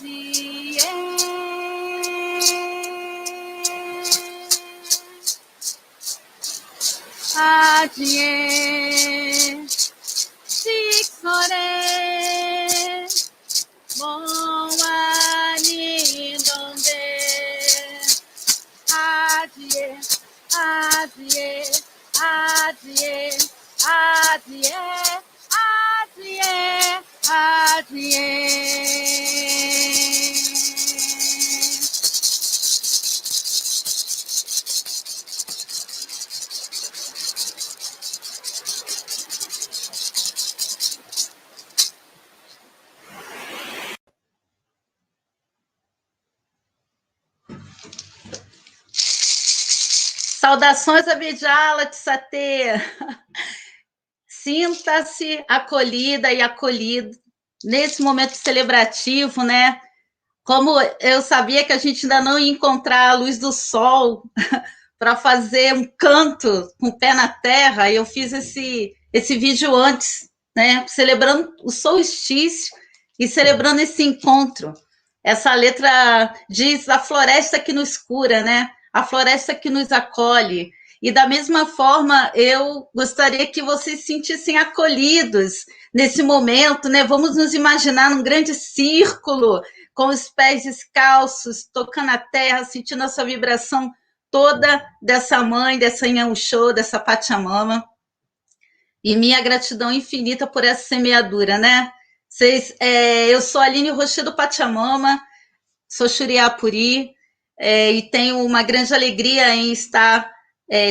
Adie, Sixore, Moani donde, Adie, Adie, Adie, Adie, Adie, Adie. Saudações, Abidjala Tissatê. Sinta-se acolhida e acolhido nesse momento celebrativo, né? Como eu sabia que a gente ainda não ia encontrar a luz do sol para fazer um canto com o pé na terra, eu fiz esse vídeo antes, né? Celebrando o solstício e celebrando esse encontro. Essa letra diz a floresta que nos cura, né? A floresta que nos acolhe. E da mesma forma, eu gostaria que vocês se sentissem acolhidos nesse momento, né? Vamos nos imaginar num grande círculo, com os pés descalços, tocando a terra, sentindo essa vibração toda dessa mãe, dessa Inhamuxô, dessa Pachamama. E minha gratidão infinita por essa semeadura, né? Eu sou a Aline Rochedo Pachamama, sou Xuriapuri, e tenho uma grande alegria em estar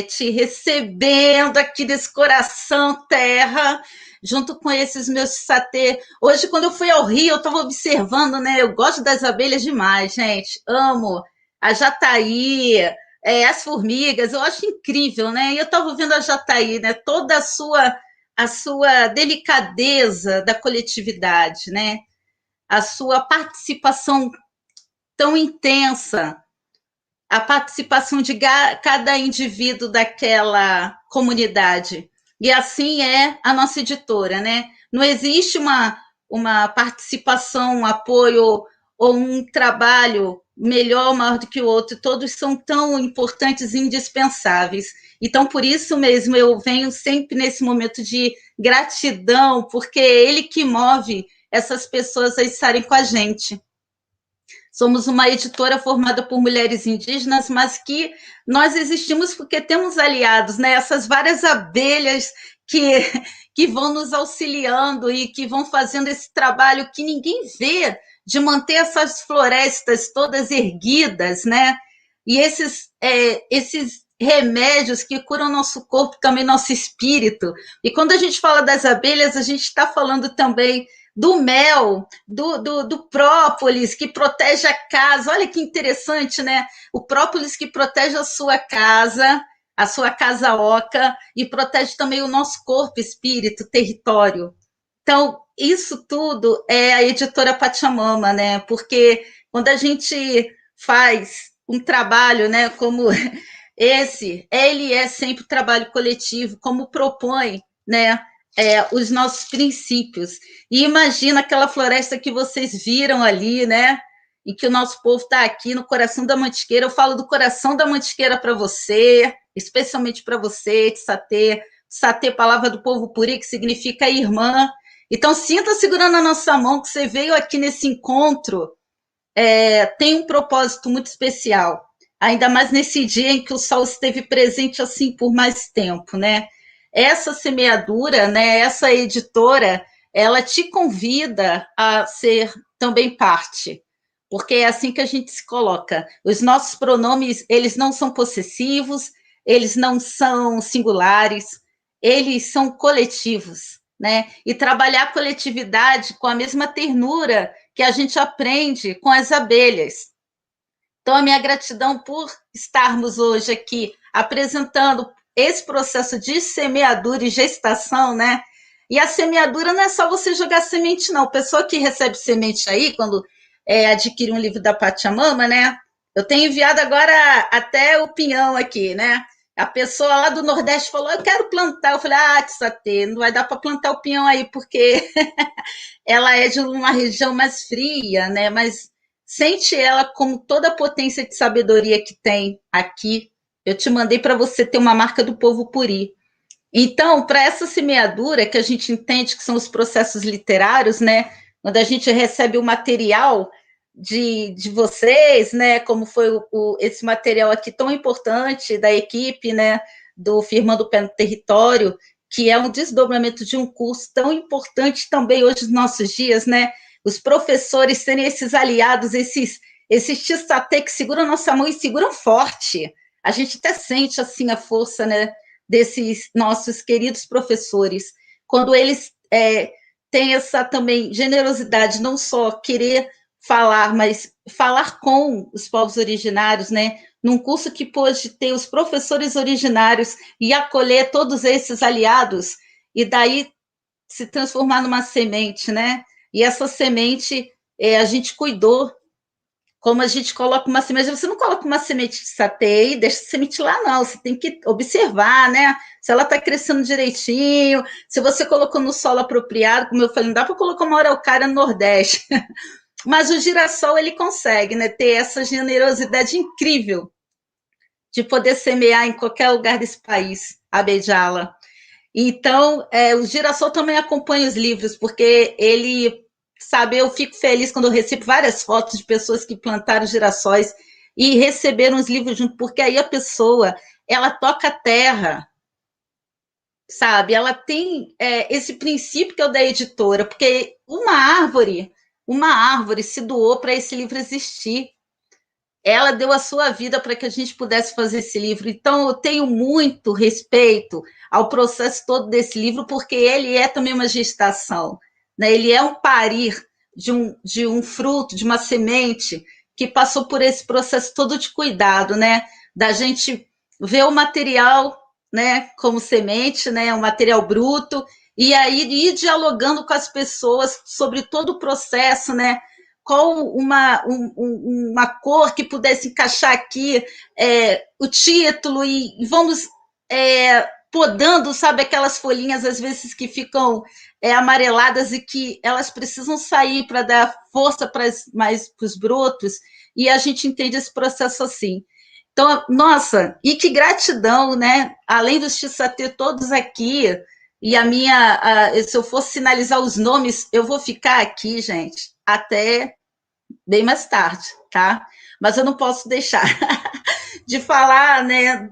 te recebendo aqui desse coração terra, junto com esses meus satê. Hoje, quando eu fui ao Rio, eu estava observando, né? Eu gosto das abelhas demais, gente. Amo a jataí, as formigas, eu acho incrível, né? E eu estava vendo a jataí, né? Toda a sua delicadeza da coletividade, né? A sua participação tão intensa, a participação de cada indivíduo daquela comunidade. E assim é a nossa editora, né? Não existe uma participação, um apoio ou um trabalho melhor, maior do que o outro, todos são tão importantes e indispensáveis. Então, por isso mesmo, eu venho sempre nesse momento de gratidão, porque é ele que move essas pessoas a estarem com a gente. Somos uma editora formada por mulheres indígenas, mas que nós existimos porque temos aliados, né? Essas várias abelhas que vão nos auxiliando e que vão fazendo esse trabalho que ninguém vê, de manter essas florestas todas erguidas, né? E esses remédios que curam nosso corpo, também nosso espírito. E quando a gente fala das abelhas, a gente está falando também do mel, do própolis, que protege a casa. Olha que interessante, né? O própolis que protege a sua casa oca, e protege também o nosso corpo, espírito, território. Então, isso tudo é a editora Pachamama, né? Porque quando a gente faz um trabalho, né, como ele é sempre trabalho coletivo, como propõe, né, os nossos princípios. E imagina aquela floresta que vocês viram ali, né? Em que o nosso povo está aqui no coração da Mantiqueira. Eu falo do coração da Mantiqueira para você, especialmente para você, Tsatê. Tsatê, palavra do povo puri, que significa irmã. Então, sinta segurando a nossa mão, que você veio aqui nesse encontro, tem um propósito muito especial. Ainda mais nesse dia em que o sol esteve presente assim por mais tempo, né? Essa semeadura, né, essa editora, ela te convida a ser também parte, porque é assim que a gente se coloca. Os nossos pronomes, eles não são possessivos, eles não são singulares, eles são coletivos, né? E trabalhar a coletividade com a mesma ternura que a gente aprende com as abelhas. Então, a minha gratidão por estarmos hoje aqui apresentando esse processo de semeadura e gestação, né? E a semeadura não é só você jogar semente, não. A pessoa que recebe semente aí, quando adquire um livro da Pachamama, né? Eu tenho enviado agora até o pinhão aqui, né? A pessoa lá do Nordeste falou, eu quero plantar. Eu falei, Tsatê, não vai dar para plantar o pinhão aí, porque ela é de uma região mais fria, né? Mas sente ela como toda a potência de sabedoria que tem aqui. Eu te mandei para você ter uma marca do povo puri. Então, para essa semeadura que a gente entende que são os processos literários, né? Quando a gente recebe o material de vocês, né? Como foi esse material aqui tão importante da equipe, né? Do Firmando o Pé no Território, que é um desdobramento de um curso tão importante também hoje nos nossos dias, né? Os professores serem esses aliados, esses tistatê que seguram a nossa mão e seguram forte. A gente até sente assim a força, né? Desses nossos queridos professores, quando eles têm essa também generosidade, não só querer falar, mas falar com os povos originários, né? Num curso que pôde ter os professores originários e acolher todos esses aliados, e daí se transformar numa semente, né? E essa semente a gente cuidou, como a gente coloca uma semente, você não coloca uma semente de satê e deixa a semente lá, não. Você tem que observar, né? Se ela está crescendo direitinho, se você colocou no solo apropriado, como eu falei, não dá para colocar uma araucária no Nordeste. Mas o girassol, ele consegue, né? Ter essa generosidade incrível de poder semear em qualquer lugar desse país, a beijala. Então, o girassol também acompanha os livros, porque ele, sabe, eu fico feliz quando eu recebo várias fotos de pessoas que plantaram girassóis e receberam os livros junto, porque aí a pessoa, ela toca a terra, sabe? Ela tem esse princípio que é o da editora, porque uma árvore se doou para esse livro existir. Ela deu a sua vida para que a gente pudesse fazer esse livro. Então, eu tenho muito respeito ao processo todo desse livro, porque ele é também uma gestação, né? Ele é um parir de um fruto, de uma semente que passou por esse processo todo de cuidado, né? Da gente ver o material, né, como semente, né, um material bruto, e aí ir dialogando com as pessoas sobre todo o processo, né? Qual uma cor que pudesse encaixar aqui o título e vamos podando, sabe, aquelas folhinhas às vezes que ficam amareladas e que elas precisam sair para dar força para os brotos, e a gente entende esse processo assim. Então, nossa, e que gratidão, né? Além dos Tissatê todos aqui, e se eu fosse sinalizar os nomes, eu vou ficar aqui, gente, até bem mais tarde, tá? Mas eu não posso deixar de falar, né,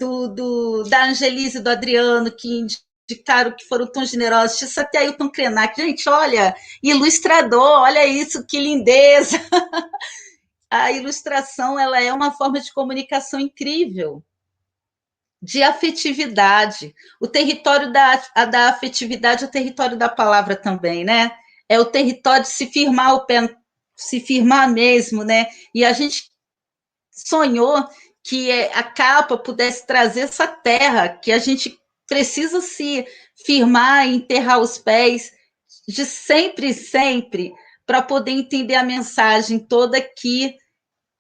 da Angelise e do Adriano, que indicaram que foram tão generosos, isso até Ailton Krenak. Gente, olha, ilustrador, olha isso, que lindeza! A ilustração, ela é uma forma de comunicação incrível, de afetividade. O território da afetividade é o território da palavra também, né? É o território de se firmar o pé, se firmar mesmo, né? E a gente sonhou que a capa pudesse trazer essa terra que a gente precisa se firmar e enterrar os pés de sempre, sempre, para poder entender a mensagem toda que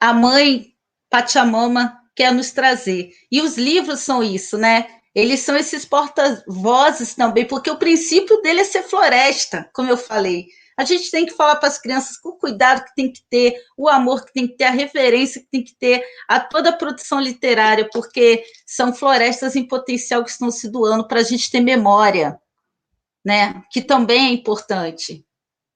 a mãe Pachamama quer nos trazer. E os livros são isso, né? Eles são esses porta-vozes também, porque o princípio dele é ser floresta, como eu falei. A gente tem que falar para as crianças com o cuidado que tem que ter, o amor que tem que ter, a referência que tem que ter a toda a produção literária, porque são florestas em potencial que estão se doando para a gente ter memória, né? Que também é importante.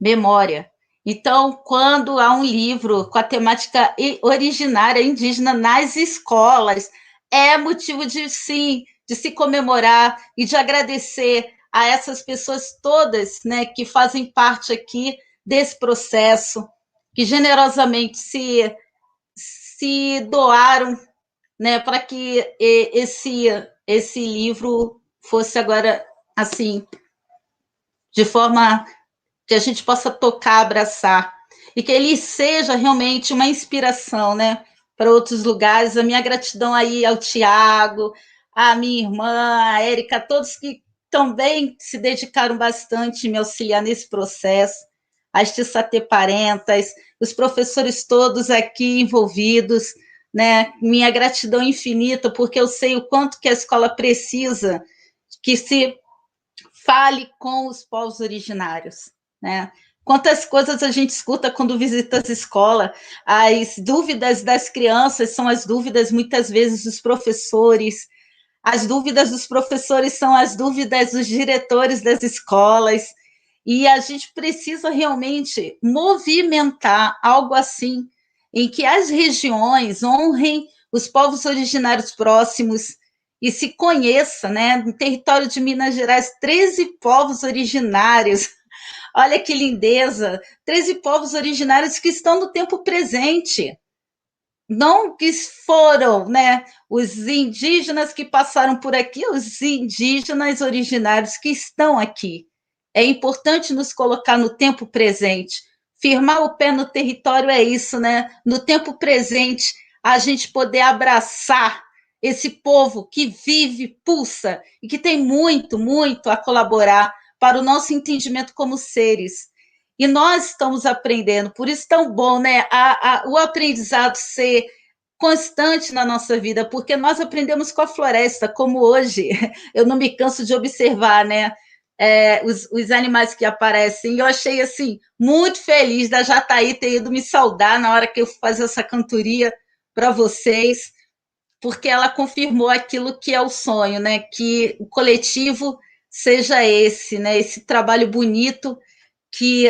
Memória. Então, quando há um livro com a temática originária indígena nas escolas, é motivo de sim, de se comemorar e de agradecer a essas pessoas todas, né, que fazem parte aqui desse processo, que generosamente se doaram, né, para que esse livro fosse agora assim, de forma que a gente possa tocar, abraçar, e que ele seja realmente uma inspiração, né, para outros lugares. A minha gratidão aí ao Tiago, à minha irmã, a Érica, todos que também se dedicaram bastante em me auxiliar nesse processo, as Tissatê Parentas, os professores todos aqui envolvidos, né, minha gratidão infinita, porque eu sei o quanto que a escola precisa que se fale com os povos originários, né? Quantas coisas a gente escuta quando visita as escolas, as dúvidas das crianças são as dúvidas, muitas vezes, dos professores, as dúvidas dos professores são as dúvidas dos diretores das escolas, e a gente precisa realmente movimentar algo assim, em que as regiões honrem os povos originários próximos e se conheça, né? No território de Minas Gerais, 13 povos originários. Olha que lindeza! 13 povos originários que estão no tempo presente. Não que foram, né? Os indígenas que passaram por aqui, os indígenas originários que estão aqui. É importante nos colocar no tempo presente. Firmar o pé no território é isso, né? No tempo presente, a gente poder abraçar esse povo que vive, pulsa e que tem muito, muito a colaborar para o nosso entendimento como seres. E nós estamos aprendendo, por isso tão bom, né? O aprendizado ser constante na nossa vida, porque nós aprendemos com a floresta, como hoje. Eu não me canso de observar, né? Os animais que aparecem. Eu achei assim muito feliz da Jataí ter ido me saudar na hora que eu fazer essa cantoria para vocês, porque ela confirmou aquilo que é o sonho, né? Que o coletivo seja esse, né? Esse trabalho bonito que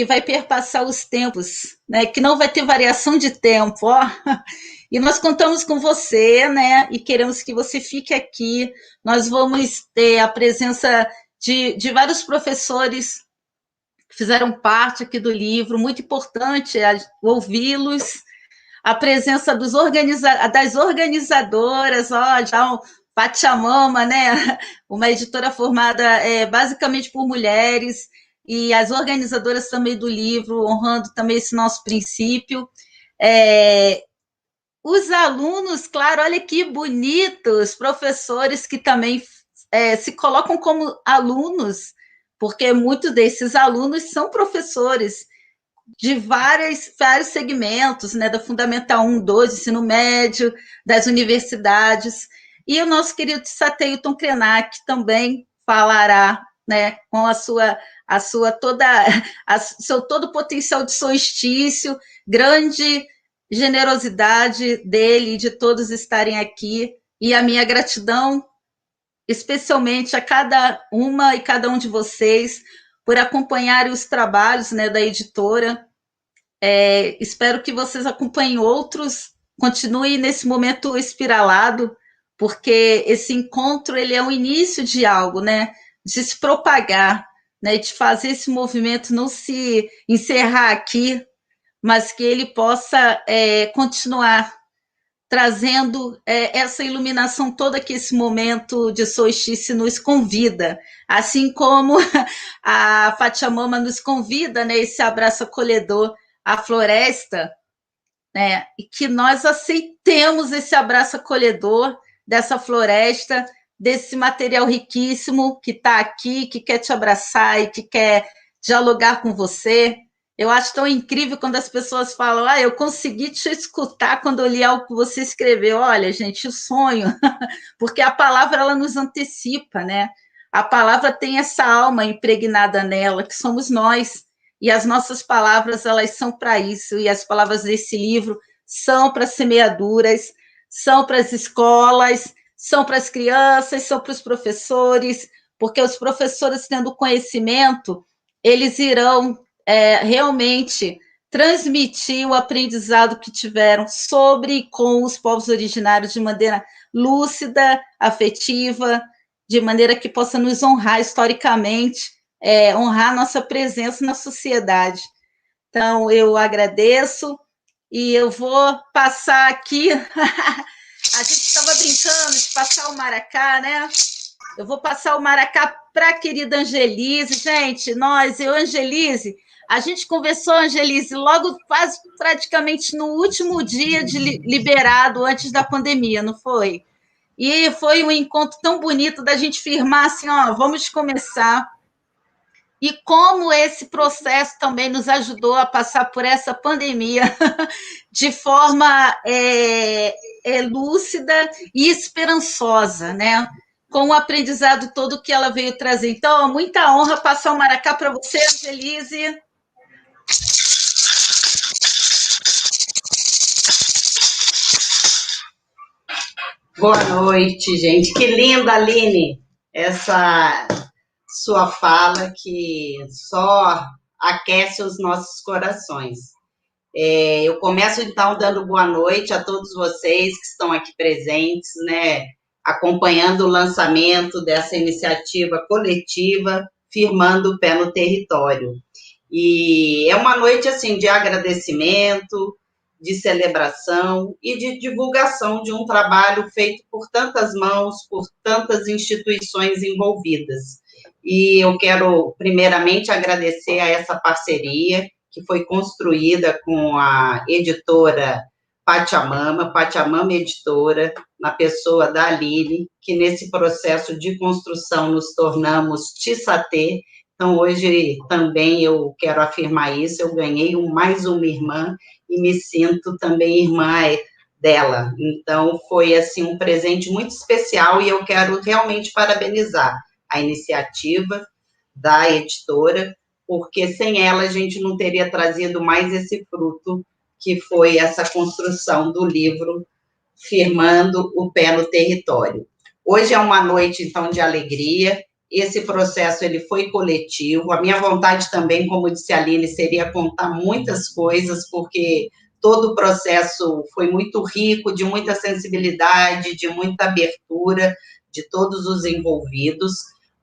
vai perpassar os tempos, né? Que não vai ter variação de tempo, ó. E nós contamos com você, né? E queremos que você fique aqui. Nós vamos ter a presença de vários professores que fizeram parte aqui do livro, muito importante ouvi-los. A presença das organizadoras, ó, já o Pachamama, né? Uma editora formada basicamente por mulheres, e as organizadoras também do livro, honrando também esse nosso princípio. Os alunos, claro, olha que bonitos, professores que também se colocam como alunos, porque muitos desses alunos são professores de vários segmentos, né, da Fundamental 1, 2, ensino médio, das universidades, e o nosso querido Sateilton Krenak também falará, né, com seu todo o potencial de solstício, grande generosidade dele e de todos estarem aqui, e a minha gratidão especialmente a cada uma e cada um de vocês por acompanharem os trabalhos, né, da editora. Espero que vocês acompanhem outros, continue nesse momento espiralado, porque esse encontro ele é o início de algo, né, de se propagar, né, de fazer esse movimento não se encerrar aqui, mas que ele possa continuar trazendo essa iluminação toda que esse momento de solstício nos convida, assim como a Pachamama nos convida, né, esse abraço acolhedor à floresta, né, e que nós aceitemos esse abraço acolhedor dessa floresta, desse material riquíssimo que está aqui, que quer te abraçar e que quer dialogar com você. Eu acho tão incrível quando as pessoas falam, eu consegui te escutar quando eu li algo que você escreveu. Olha, gente, o sonho, porque a palavra ela nos antecipa, né? A palavra tem essa alma impregnada nela, que somos nós, e as nossas palavras, elas são para isso, e as palavras desse livro são para semeaduras, são para as escolas, são para as crianças, são para os professores, porque os professores, tendo conhecimento, eles irão realmente transmitir o aprendizado que tiveram sobre e com os povos originários de maneira lúcida, afetiva, de maneira que possa nos honrar historicamente, honrar nossa presença na sociedade. Então, eu agradeço e eu vou passar aqui. A gente estava brincando de passar o maracá, né? Eu vou passar o maracá para a querida Angelise. Gente, eu e Angelise, a gente conversou, Angelise, logo quase praticamente no último dia de liberado, antes da pandemia, não foi? E foi um encontro tão bonito da gente firmar assim, vamos começar. E como esse processo também nos ajudou a passar por essa pandemia de forma lúcida e esperançosa, né? com o aprendizado todo que ela veio trazer. Então, muita honra passar o Maracá para você, Angelise. Boa noite, gente. Que linda, Aline, essa sua fala que só aquece os nossos corações. Eu começo, então, dando boa noite a todos vocês que estão aqui presentes, né, acompanhando o lançamento dessa iniciativa coletiva, firmando o pé no território. E é uma noite, assim, de agradecimento, de celebração e de divulgação de um trabalho feito por tantas mãos, por tantas instituições envolvidas. E eu quero, primeiramente, agradecer a essa parceria que foi construída com a editora Pachamama Editora, na pessoa da Aline, que nesse processo de construção nos tornamos Tissatê. Então, hoje também eu quero afirmar isso, eu ganhei mais uma irmã e me sinto também irmã dela. Então, foi, assim, um presente muito especial e eu quero realmente parabenizar a iniciativa da editora, porque sem ela a gente não teria trazido mais esse fruto que foi essa construção do livro Firmando o Pé no Território. Hoje é uma noite, então, de alegria. Esse processo ele foi coletivo. A minha vontade também, como disse a Aline, seria contar muitas coisas, porque todo o processo foi muito rico, de muita sensibilidade, de muita abertura de todos os envolvidos,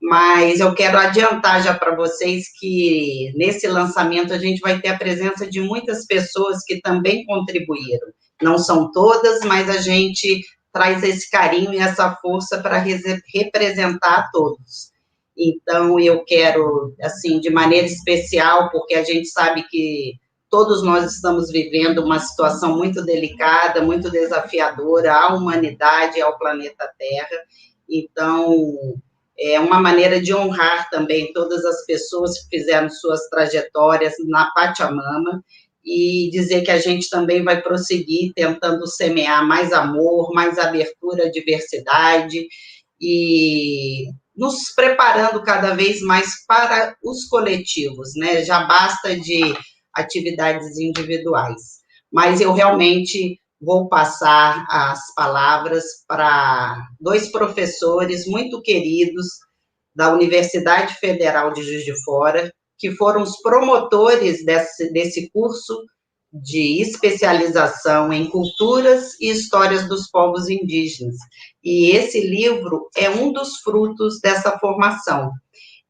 mas eu quero adiantar já para vocês que nesse lançamento a gente vai ter a presença de muitas pessoas que também contribuíram. Não são todas, mas a gente traz esse carinho e essa força para representar todos. Então, eu quero, assim, de maneira especial, porque a gente sabe que todos nós estamos vivendo uma situação muito delicada, muito desafiadora à humanidade, ao planeta Terra. Então, é uma maneira de honrar também todas as pessoas que fizeram suas trajetórias na Pachamama e dizer que a gente também vai prosseguir tentando semear mais amor, mais abertura à diversidade e nos preparando cada vez mais para os coletivos, né? Já basta de atividades individuais. Mas eu realmente vou passar as palavras para dois professores muito queridos da Universidade Federal de Juiz de Fora, que foram os promotores desse curso de especialização em culturas e histórias dos povos indígenas. E esse livro é um dos frutos dessa formação.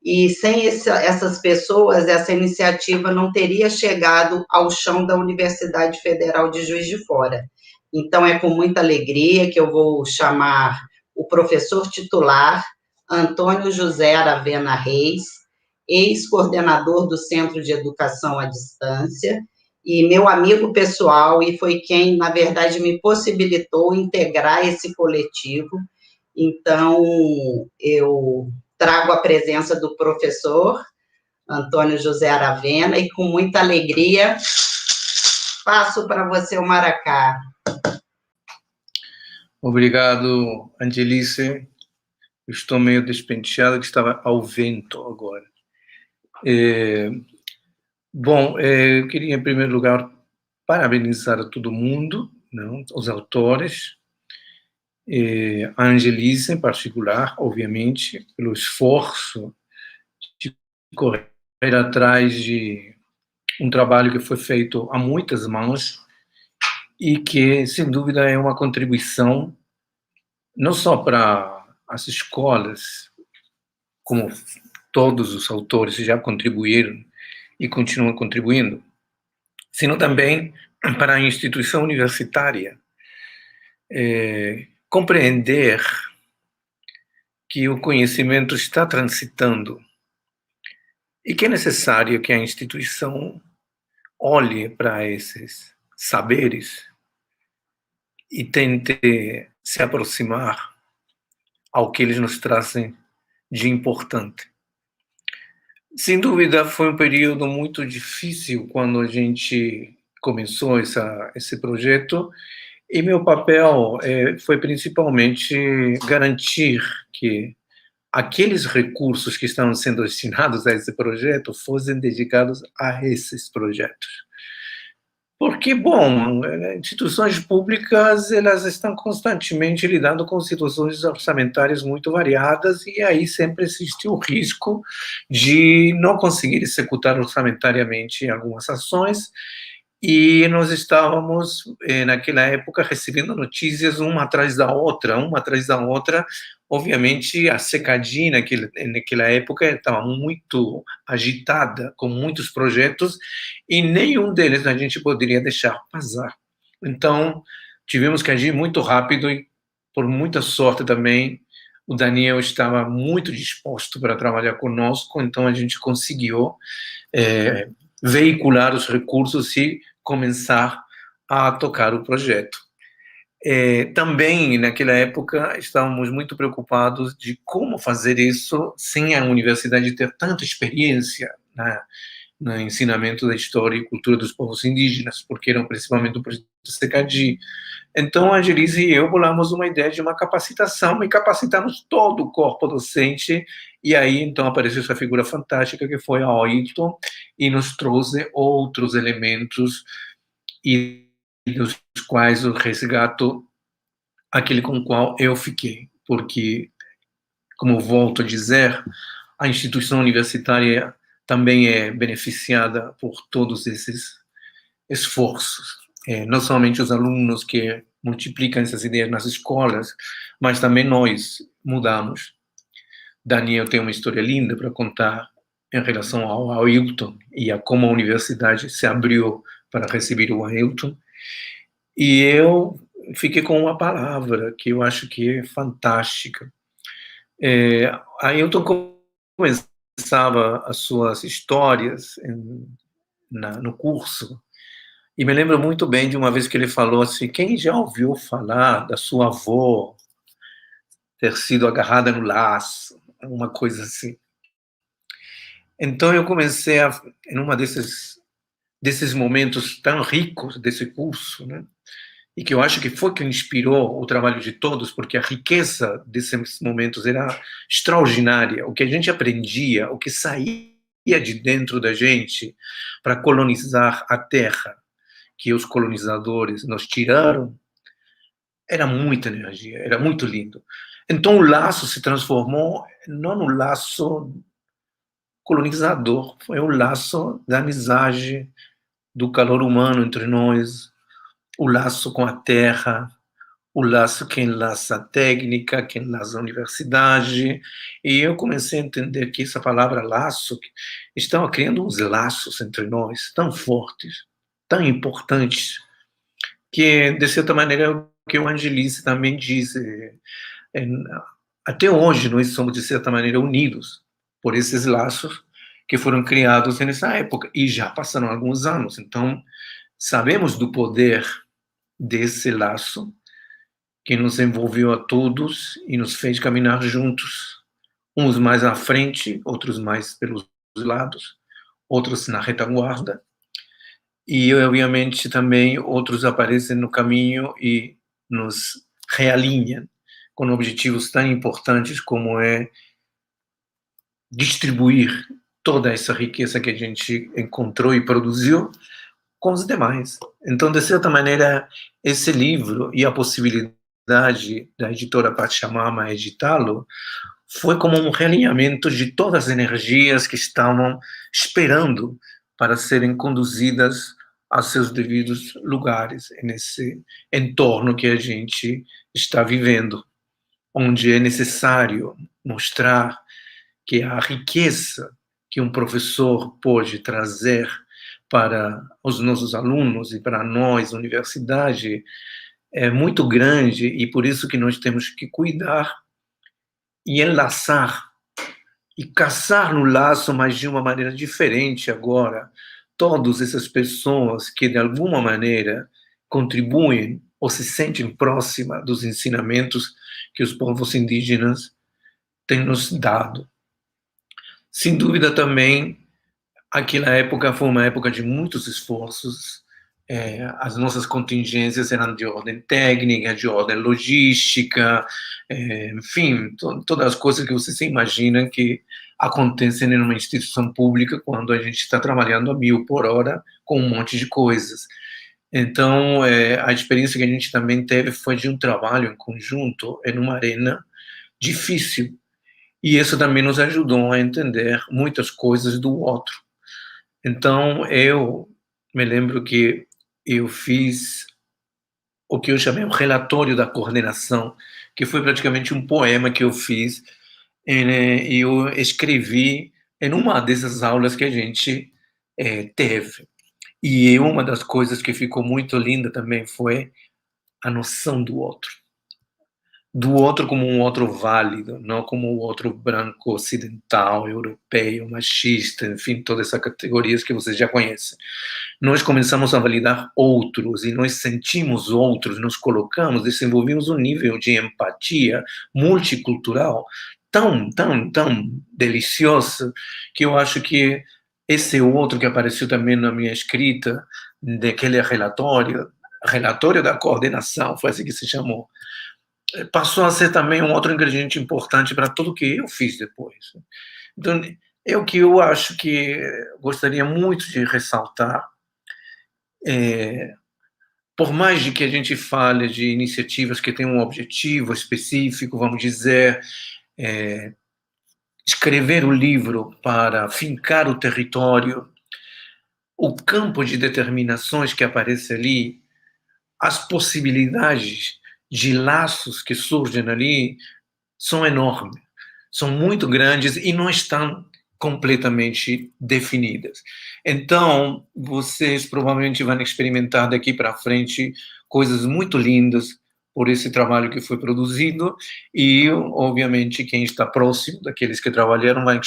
E sem essas pessoas, essa iniciativa não teria chegado ao chão da Universidade Federal de Juiz de Fora. Então, é com muita alegria que eu vou chamar o professor titular, Antônio José Aravena Reis, ex-coordenador do Centro de Educação à Distância, e meu amigo pessoal, e foi quem, na verdade, me possibilitou integrar esse coletivo. Então, eu trago a presença do professor Antônio José Aravena e, com muita alegria, passo para você o Maracá. Obrigado, Angelice. Estou meio despenteado, que estava ao vento agora. Bom, eu queria, em primeiro lugar, parabenizar a todo mundo, não? Os autores, a Angelice em particular, obviamente, pelo esforço de correr atrás de um trabalho que foi feito a muitas mãos e que, sem dúvida, é uma contribuição não só para as escolas, como todos os autores já contribuíram e continuam contribuindo, sino também para a instituição universitária compreender que o conhecimento está transitando e que é necessário que a instituição olhe para esses saberes e tente se aproximar ao que eles nos trazem de importante. Sem dúvida, foi um período muito difícil quando a gente começou esse projeto, E meu papel foi principalmente garantir que aqueles recursos que estavam sendo destinados a esse projeto fossem dedicados a esses projetos. Porque, bom, instituições públicas, elas estão constantemente lidando com situações orçamentárias muito variadas, e aí sempre existe o risco de não conseguir executar orçamentariamente algumas ações, e nós estávamos, naquela época, recebendo notícias uma atrás da outra. Obviamente, a Secadi, naquela época, estava muito agitada, com muitos projetos, e nenhum deles a gente poderia deixar passar. Então, tivemos que agir muito rápido, e, por muita sorte também, o Daniel estava muito disposto para trabalhar conosco, então a gente conseguiu veicular os recursos e começar a tocar o projeto. Também, naquela época, estávamos muito preocupados de como fazer isso sem a universidade ter tanta experiência no ensinamento da história e cultura dos povos indígenas, porque eram principalmente do projeto Secadi. Então, a Angelise e eu bolamos uma ideia de uma capacitação e capacitamos todo o corpo docente, e aí, então, apareceu essa figura fantástica que foi a Ailton, e nos trouxe outros elementos, e dos quais eu resgato aquele com o qual eu fiquei, porque, como volto a dizer, a instituição universitária também é beneficiada por todos esses esforços. Não somente os alunos que multiplicam essas ideias nas escolas, mas também nós mudamos. Daniel tem uma história linda para contar em relação ao Ailton e a como a universidade se abriu para receber o Ailton. E eu fiquei com uma palavra que eu acho que é fantástica. Ailton começava as suas histórias no curso, e me lembro muito bem de uma vez que ele falou assim: quem já ouviu falar da sua avó ter sido agarrada no laço? Uma coisa assim. Então eu comecei em uma desses momentos tão ricos desse curso, né? E que eu acho que foi que inspirou o trabalho de todos, porque a riqueza desses momentos era extraordinária. O que a gente aprendia, o que saía de dentro da gente para colonizar a terra que os colonizadores nos tiraram, era muita energia, era muito lindo. Então o laço se transformou não no laço colonizador, foi um laço da amizade, do calor humano entre nós, o laço com a terra, o laço que enlaça a técnica, que enlaça a universidade, e eu comecei a entender que essa palavra laço estava criando uns laços entre nós tão fortes, tão importantes, que, de certa maneira, o que o Angelise também diz, até hoje nós somos, de certa maneira, unidos por esses laços que foram criados nessa época, e já passaram alguns anos, então sabemos do poder desse laço que nos envolveu a todos e nos fez caminhar juntos, uns mais à frente, outros mais pelos lados, outros na retaguarda, e obviamente também outros aparecem no caminho e nos realinham com objetivos tão importantes como é distribuir toda essa riqueza que a gente encontrou e produziu com os demais. Então, de certa maneira, esse livro e a possibilidade da editora Pachamama editá-lo foi como um realinhamento de todas as energias que estavam esperando para serem conduzidas a seus devidos lugares, nesse entorno que a gente está vivendo, onde é necessário mostrar que a riqueza que um professor pode trazer para os nossos alunos e para nós, universidade, é muito grande, e por isso que nós temos que cuidar e enlaçar e caçar no laço, mas de uma maneira diferente agora, todas essas pessoas que de alguma maneira contribuem ou se sentem próxima dos ensinamentos que os povos indígenas têm nos dado. Sem dúvida também, aquela época foi uma época de muitos esforços, as nossas contingências eram de ordem técnica, de ordem logística, enfim, todas as coisas que você se imagina que acontecem em uma instituição pública quando a gente está trabalhando a 1000 por hora com um monte de coisas. Então, a experiência que a gente também teve foi de um trabalho em conjunto em uma arena difícil. E isso também nos ajudou a entender muitas coisas do outro. Então, eu me lembro que eu fiz o que eu chamei o relatório da coordenação, que foi praticamente um poema que eu fiz, e eu escrevi em uma dessas aulas que a gente teve. E uma das coisas que ficou muito linda também foi a noção do outro como um outro válido, não como um outro branco ocidental, europeu, machista, enfim, todas essas categorias que vocês já conhecem. Nós começamos a validar outros e nós sentimos outros, nos colocamos, desenvolvemos um nível de empatia multicultural tão delicioso que eu acho que esse outro que apareceu também na minha escrita, daquele relatório da coordenação, foi assim que se chamou, passou a ser também um outro ingrediente importante para tudo que eu fiz depois. Então, é o que eu acho que gostaria muito de ressaltar. Por mais de que a gente fale de iniciativas que têm um objetivo específico, vamos dizer, escrever o livro para fincar o território, o campo de determinações que aparece ali, as possibilidades de laços que surgem ali são enormes, são muito grandes e não estão completamente definidas. Então, vocês provavelmente vão experimentar daqui para frente coisas muito lindas por esse trabalho que foi produzido e, obviamente, quem está próximo daqueles que trabalharam vai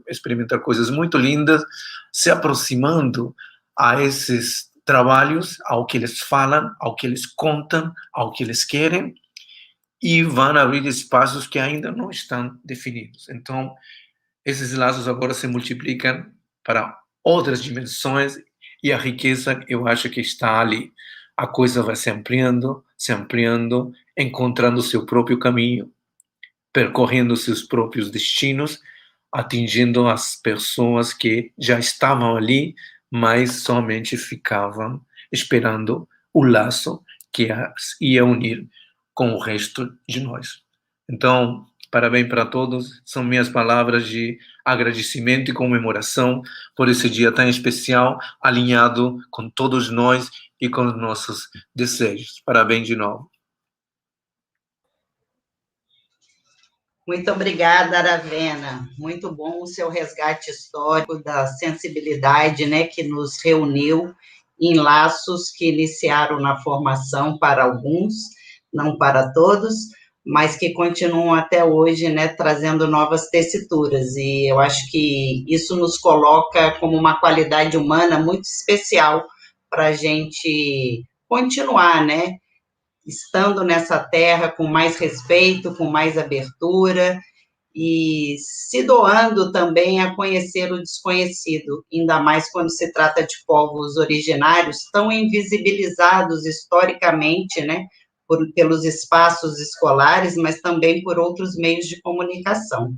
experimentar coisas muito lindas, se aproximando a esses trabalhos, ao que eles falam, ao que eles contam, ao que eles querem, e vão abrir espaços que ainda não estão definidos. Então, esses laços agora se multiplicam para outras dimensões e a riqueza, eu acho que está ali. A coisa vai se ampliando, encontrando seu próprio caminho, percorrendo seus próprios destinos, atingindo as pessoas que já estavam ali, mas somente ficavam esperando o laço que as ia unir com o resto de nós. Então, parabéns para todos, são minhas palavras de agradecimento e comemoração por esse dia tão especial, alinhado com todos nós e com os nossos desejos. Parabéns de novo. Muito obrigada, Aravena. Muito bom o seu resgate histórico da sensibilidade, né, que nos reuniu em laços que iniciaram na formação para alguns, não para todos, mas que continuam até hoje, né, trazendo novas tessituras. E eu acho que isso nos coloca como uma qualidade humana muito especial para a gente continuar, né, estando nessa terra com mais respeito, com mais abertura e se doando também a conhecer o desconhecido, ainda mais quando se trata de povos originários tão invisibilizados historicamente, né, pelos espaços escolares, mas também por outros meios de comunicação.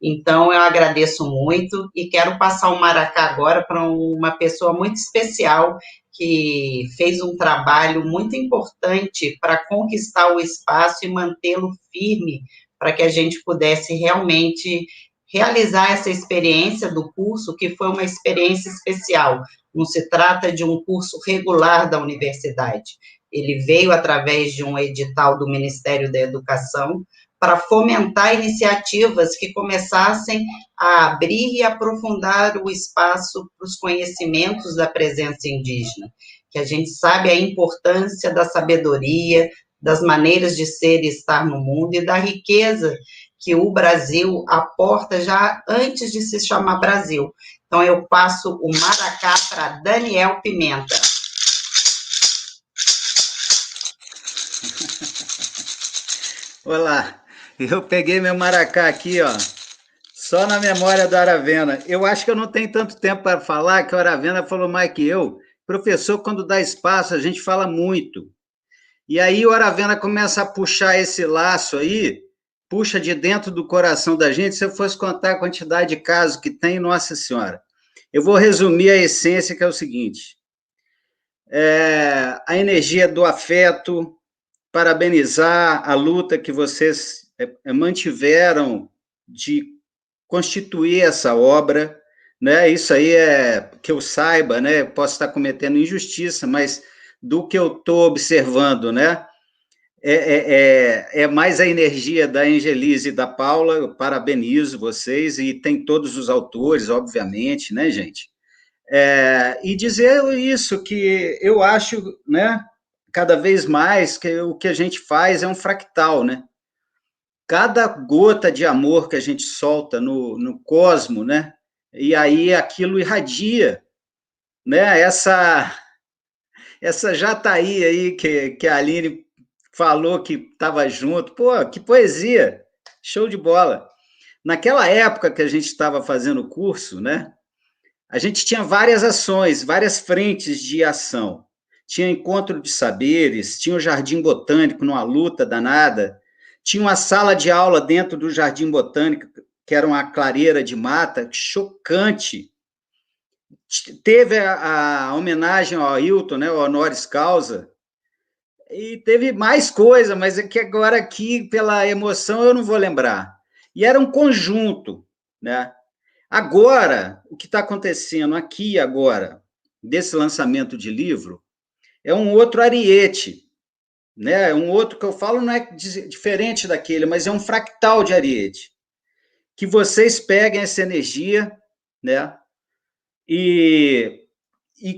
Então, eu agradeço muito e quero passar o Maracá agora para uma pessoa muito especial que fez um trabalho muito importante para conquistar o espaço e mantê-lo firme para que a gente pudesse realmente realizar essa experiência do curso, que foi uma experiência especial. Não se trata de um curso regular da universidade. Ele veio através de um edital do Ministério da Educação para fomentar iniciativas que começassem a abrir e aprofundar o espaço para os conhecimentos da presença indígena, que a gente sabe a importância da sabedoria, das maneiras de ser e estar no mundo e da riqueza que o Brasil aporta já antes de se chamar Brasil. Então, eu passo o Maracá para Daniel Pimenta. Olá, eu peguei meu maracá aqui, ó, só na memória do Aravena. Eu acho que eu não tenho tanto tempo para falar, que o Aravena falou mais que eu professor, quando dá espaço, a gente fala muito. E aí o Aravena começa a puxar esse laço aí, puxa de dentro do coração da gente. Se eu fosse contar a quantidade de casos que tem, Nossa Senhora. Eu vou resumir a essência, que é o seguinte. A energia do afeto, parabenizar a luta que vocês mantiveram de constituir essa obra, né? Isso aí que eu saiba, né? Posso estar cometendo injustiça, mas do que eu estou observando, né? É mais a energia da Angelise e da Paula. Eu parabenizo vocês, e tem todos os autores, obviamente, né, gente? E dizer isso, que eu acho, né, cada vez mais, que o que a gente faz é um fractal, né? Cada gota de amor que a gente solta no cosmo, né? E aí aquilo irradia, né? Essa Jataí aí que a Aline falou que estava junto, pô, que poesia, show de bola. Naquela época que a gente estava fazendo o curso, né? A gente tinha várias ações, várias frentes de ação. Tinha encontro de saberes, tinha o Jardim Botânico numa luta danada, tinha uma sala de aula dentro do Jardim Botânico, que era uma clareira de mata, chocante. Teve a homenagem ao Ailton, né, o honoris causa, e teve mais coisa, mas é que agora aqui, pela emoção, eu não vou lembrar. E era um conjunto, né? Agora, o que está acontecendo aqui agora, desse lançamento de livro, é um outro ariete, né? Um outro que eu falo não é diferente daquele, mas é um fractal de ariete. Que vocês peguem essa energia, né? E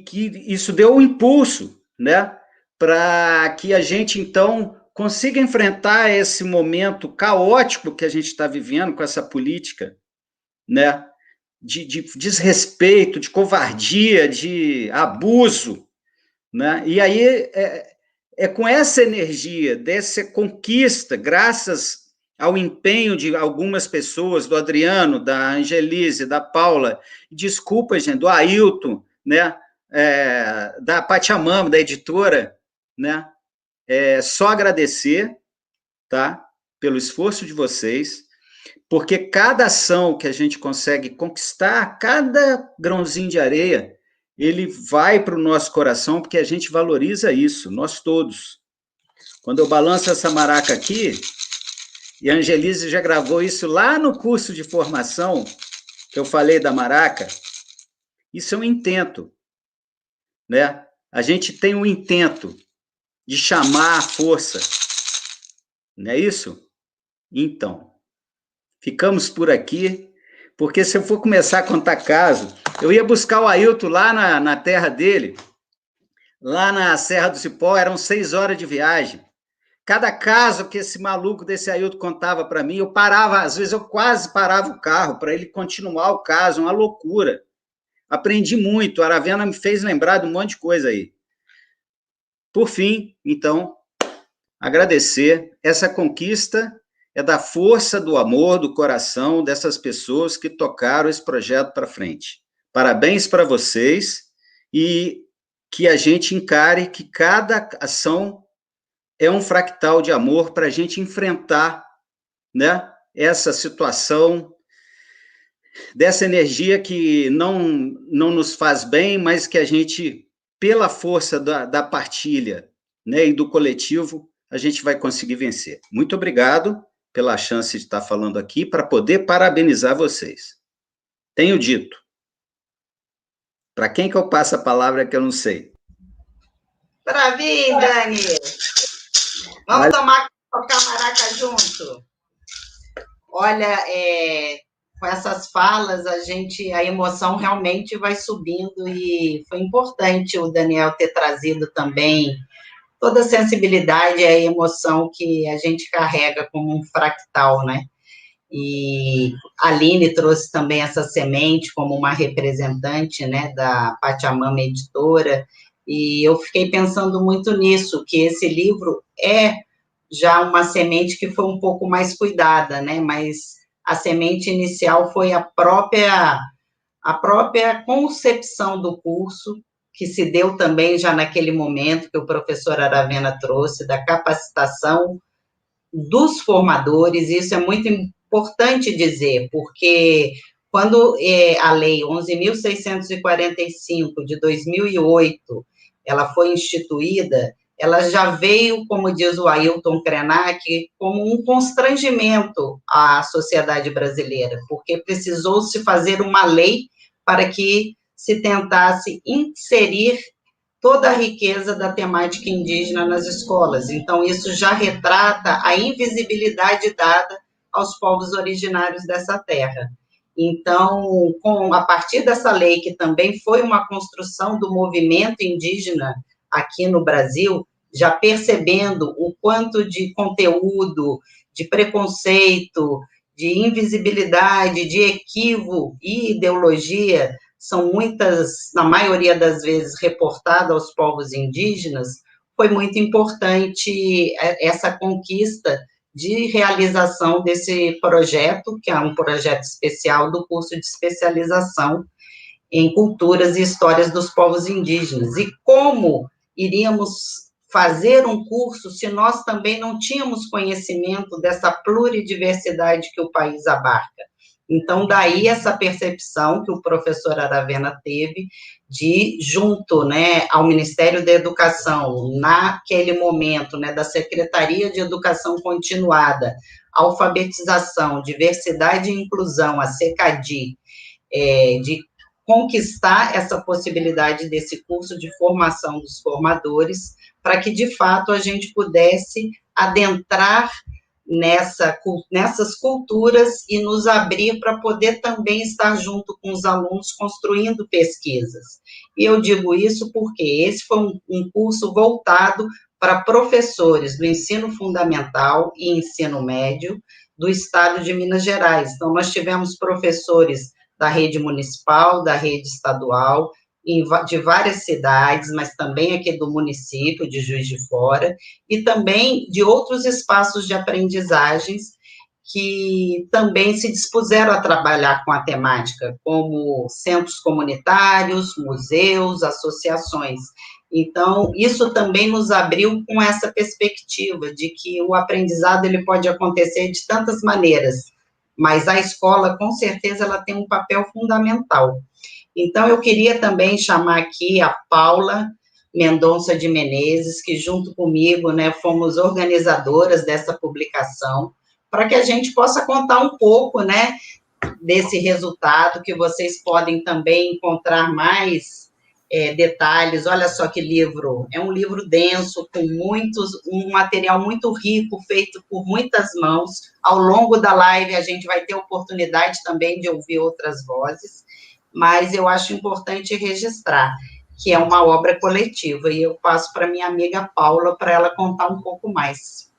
que isso deu um impulso, né? Para que a gente, então, consiga enfrentar esse momento caótico que a gente está vivendo com essa política, né? De desrespeito, de covardia, de abuso, né? E aí é com essa energia, dessa conquista, graças ao empenho de algumas pessoas, do Adriano, da Angelise, da Paula, desculpa, gente, do Ailton, né? Da Pachamama, da editora, né? Só agradecer, tá? Pelo esforço de vocês, porque cada ação que a gente consegue conquistar, cada grãozinho de areia, ele vai para o nosso coração, porque a gente valoriza isso, nós todos. Quando eu balanço essa maraca aqui, e a Angelise já gravou isso lá no curso de formação, que eu falei da maraca, isso é um intento, né? A gente tem um intento de chamar a força, não é isso? Então, ficamos por aqui, porque se eu for começar a contar caso, eu ia buscar o Ailton lá na terra dele, lá na Serra do Cipó, eram 6 horas de viagem. Cada caso que esse maluco desse Ailton contava para mim, eu parava, às vezes eu quase parava o carro para ele continuar o caso, uma loucura. Aprendi muito, a Aravena me fez lembrar de um monte de coisa aí. Por fim, então, agradecer essa conquista. É da força do amor, do coração dessas pessoas que tocaram esse projeto para frente. Parabéns para vocês, e que a gente encare que cada ação é um fractal de amor para a gente enfrentar, né, essa situação, dessa energia que não nos faz bem, mas que a gente, pela força da partilha, né, e do coletivo, a gente vai conseguir vencer. Muito obrigado pela chance de estar falando aqui, para poder parabenizar vocês. Tenho dito. Para quem que eu passo a palavra que eu não sei? Para mim, Dani. Vamos tocar maraca junto? Olha, com essas falas, a emoção realmente vai subindo, e foi importante o Daniel ter trazido também toda a sensibilidade e a emoção que a gente carrega como um fractal, né? E a Aline trouxe também essa semente como uma representante, né, da Pachamama Editora, e eu fiquei pensando muito nisso, que esse livro é já uma semente que foi um pouco mais cuidada, né, mas a semente inicial foi a própria concepção do curso, que se deu também já naquele momento que o professor Aravena trouxe, da capacitação dos formadores, e isso é muito importante dizer, porque quando a Lei 11.645 de 2008, ela foi instituída, ela já veio, como diz o Ailton Krenak, como um constrangimento à sociedade brasileira, porque precisou-se fazer uma lei para que se tentasse inserir toda a riqueza da temática indígena nas escolas. Então, isso já retrata a invisibilidade dada aos povos originários dessa terra. Então, a partir dessa lei, que também foi uma construção do movimento indígena aqui no Brasil, já percebendo o quanto de conteúdo, de preconceito, de invisibilidade, de equívoco e ideologia são muitas, na maioria das vezes, reportadas aos povos indígenas, foi muito importante essa conquista de realização desse projeto, que é um projeto especial do curso de especialização em culturas e histórias dos povos indígenas. E como iríamos fazer um curso se nós também não tínhamos conhecimento dessa pluridiversidade que o país abarca? Então, daí essa percepção que o professor Aravena teve de, junto, né, ao Ministério da Educação, naquele momento, né, da Secretaria de Educação Continuada, Alfabetização, Diversidade e Inclusão, a SECADI, de conquistar essa possibilidade desse curso de formação dos formadores, para que, de fato, a gente pudesse adentrar nessas culturas e nos abrir para poder também estar junto com os alunos construindo pesquisas. E eu digo isso porque esse foi um curso voltado para professores do ensino fundamental e ensino médio do estado de Minas Gerais. Então, nós tivemos professores da rede municipal, da rede estadual, de várias cidades, mas também aqui do município de Juiz de Fora, e também de outros espaços de aprendizagens que também se dispuseram a trabalhar com a temática, como centros comunitários, museus, associações. Então, isso também nos abriu com essa perspectiva de que o aprendizado ele pode acontecer de tantas maneiras, mas a escola, com certeza, ela tem um papel fundamental. Então, eu queria também chamar aqui a Paula Mendonça de Menezes, que junto comigo, né, fomos organizadoras dessa publicação, para que a gente possa contar um pouco, né, desse resultado, que vocês podem também encontrar mais detalhes. Olha só que livro, é um livro denso, com um material muito rico, feito por muitas mãos. Ao longo da live, a gente vai ter oportunidade também de ouvir outras vozes, mas eu acho importante registrar que é uma obra coletiva, e eu passo para minha amiga Paula, para ela contar um pouco mais.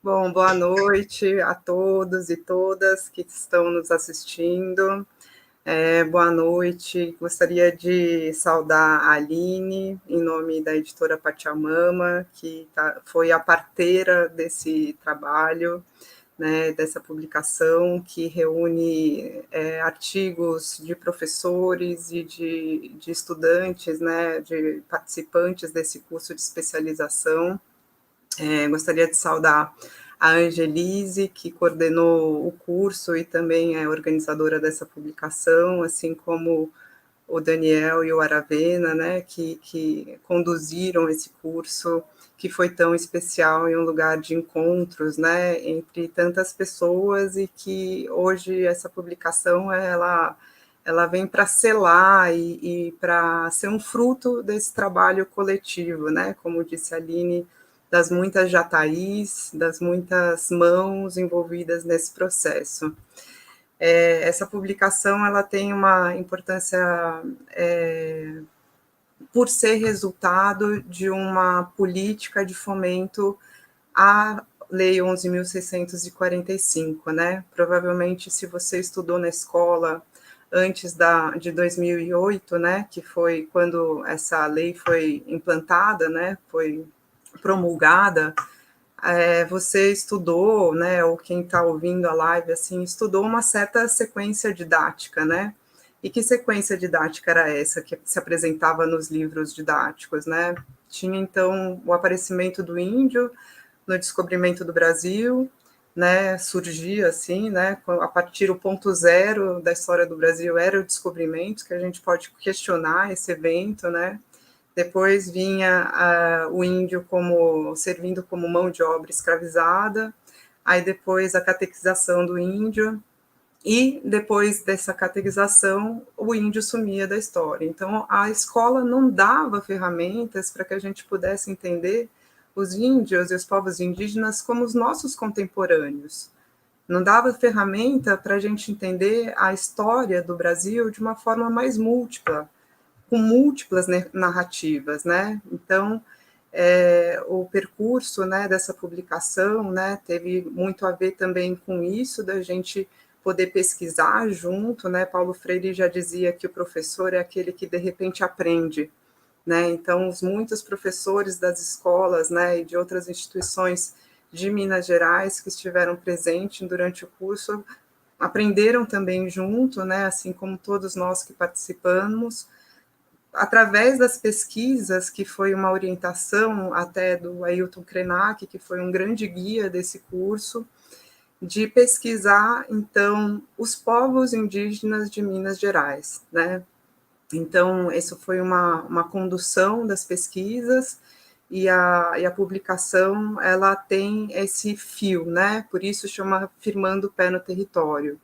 Bom, boa noite a todos e todas que estão nos assistindo. Boa noite, gostaria de saudar a Aline, em nome da editora Pachamama, que foi a parteira desse trabalho, né, dessa publicação, que reúne artigos de professores e de estudantes, né, de participantes desse curso de especialização. Gostaria de saudar a Angelise, que coordenou o curso e também é organizadora dessa publicação, assim como o Daniel e o Aravena, né, que conduziram esse curso, que foi tão especial em um lugar de encontros, né, entre tantas pessoas, e que hoje essa publicação, ela vem para selar e para ser um fruto desse trabalho coletivo, né, como disse a Aline, das muitas jataís, das muitas mãos envolvidas nesse processo. Essa publicação ela tem uma importância por ser resultado de uma política de fomento à Lei 11.645, né? Provavelmente, se você estudou na escola antes de 2008, né, que foi quando essa lei foi implantada, né, foi promulgada, você estudou, né, ou quem está ouvindo a live, assim, estudou uma certa sequência didática, né? E que sequência didática era essa que se apresentava nos livros didáticos, né? Tinha, então, o aparecimento do índio no descobrimento do Brasil, né, surgia assim, né, a partir do ponto zero da história do Brasil era o descobrimento, que a gente pode questionar esse evento, né. Depois vinha o índio servindo como mão de obra escravizada, aí depois a catequização do índio, e depois dessa catequização, o índio sumia da história. Então, a escola não dava ferramentas para que a gente pudesse entender os índios e os povos indígenas como os nossos contemporâneos. Não dava ferramenta para a gente entender a história do Brasil de uma forma mais múltipla, com múltiplas narrativas, né? Então, o percurso, né, dessa publicação, né, teve muito a ver também com isso, da gente poder pesquisar junto, né? Paulo Freire já dizia que o professor é aquele que de repente aprende, né? Então, muitos professores das escolas, né, e de outras instituições de Minas Gerais que estiveram presentes durante o curso aprenderam também junto, né? Assim como todos nós que participamos, através das pesquisas, que foi uma orientação até do Ailton Krenak, que foi um grande guia desse curso, de pesquisar, então, os povos indígenas de Minas Gerais, né? Então, isso foi uma condução das pesquisas, e a publicação, ela tem esse fio, né? Por isso chama Firmando o Pé no Território,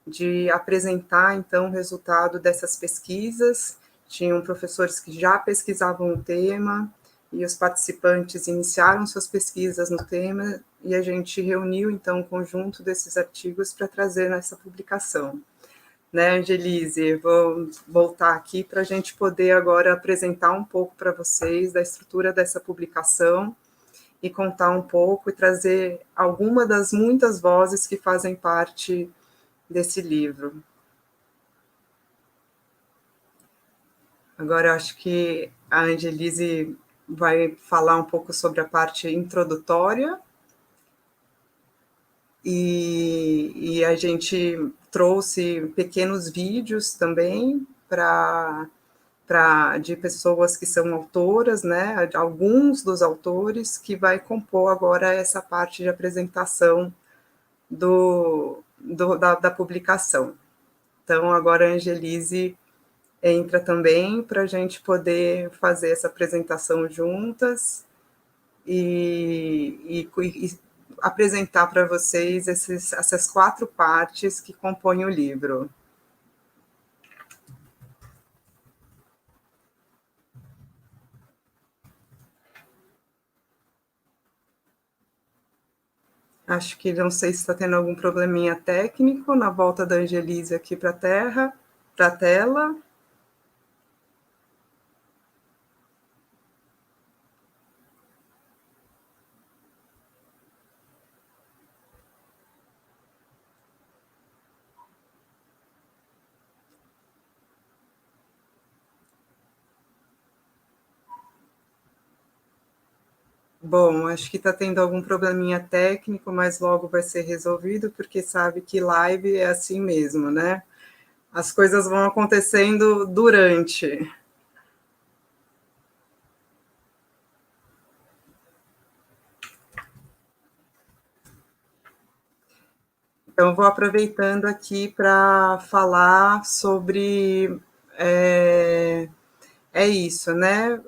de apresentar, então, o resultado dessas pesquisas. Tinham professores que já pesquisavam o tema, e os participantes iniciaram suas pesquisas no tema, e a gente reuniu, então, um conjunto desses artigos para trazer nessa publicação. Né, Angelise? Vou voltar aqui para a gente poder agora apresentar um pouco para vocês da estrutura dessa publicação e contar um pouco e trazer alguma das muitas vozes que fazem parte desse livro. Agora, eu acho que a Angelise vai falar um pouco sobre a parte introdutória, e a gente trouxe pequenos vídeos também de pessoas que são autoras, né, alguns dos autores, que vai compor agora essa parte de apresentação da publicação. Então, agora a Angelise entra também para a gente poder fazer essa apresentação juntas e apresentar para vocês essas 4 partes que compõem o livro. Acho que não sei se está tendo algum probleminha técnico na volta da Angelise aqui para a tela. Bom, acho que está tendo algum probleminha técnico, mas logo vai ser resolvido, porque sabe que live é assim mesmo, né? As coisas vão acontecendo durante. Então, vou aproveitando aqui para falar sobre... É isso, né?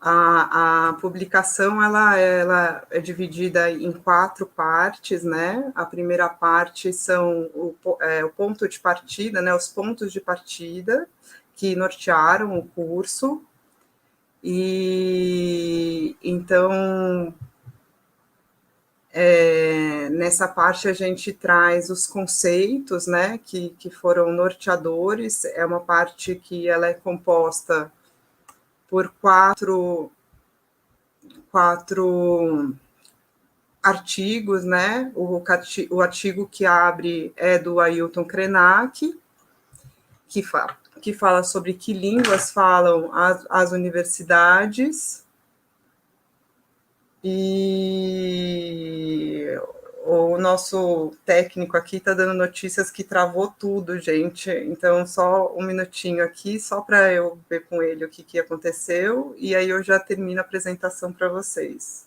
A publicação ela é dividida em 4 partes, né? A primeira parte são o ponto de partida, né? Os pontos de partida que nortearam o curso. E então, nessa parte a gente traz os conceitos, né? Que foram norteadores. É uma parte que ela é composta por 4 artigos, né? O artigo que abre é do Ailton Krenak, que que fala sobre que línguas falam as universidades, e o nosso técnico aqui está dando notícias que travou tudo, gente. Então, só um minutinho aqui, só para eu ver com ele o que aconteceu, e aí eu já termino a apresentação para vocês.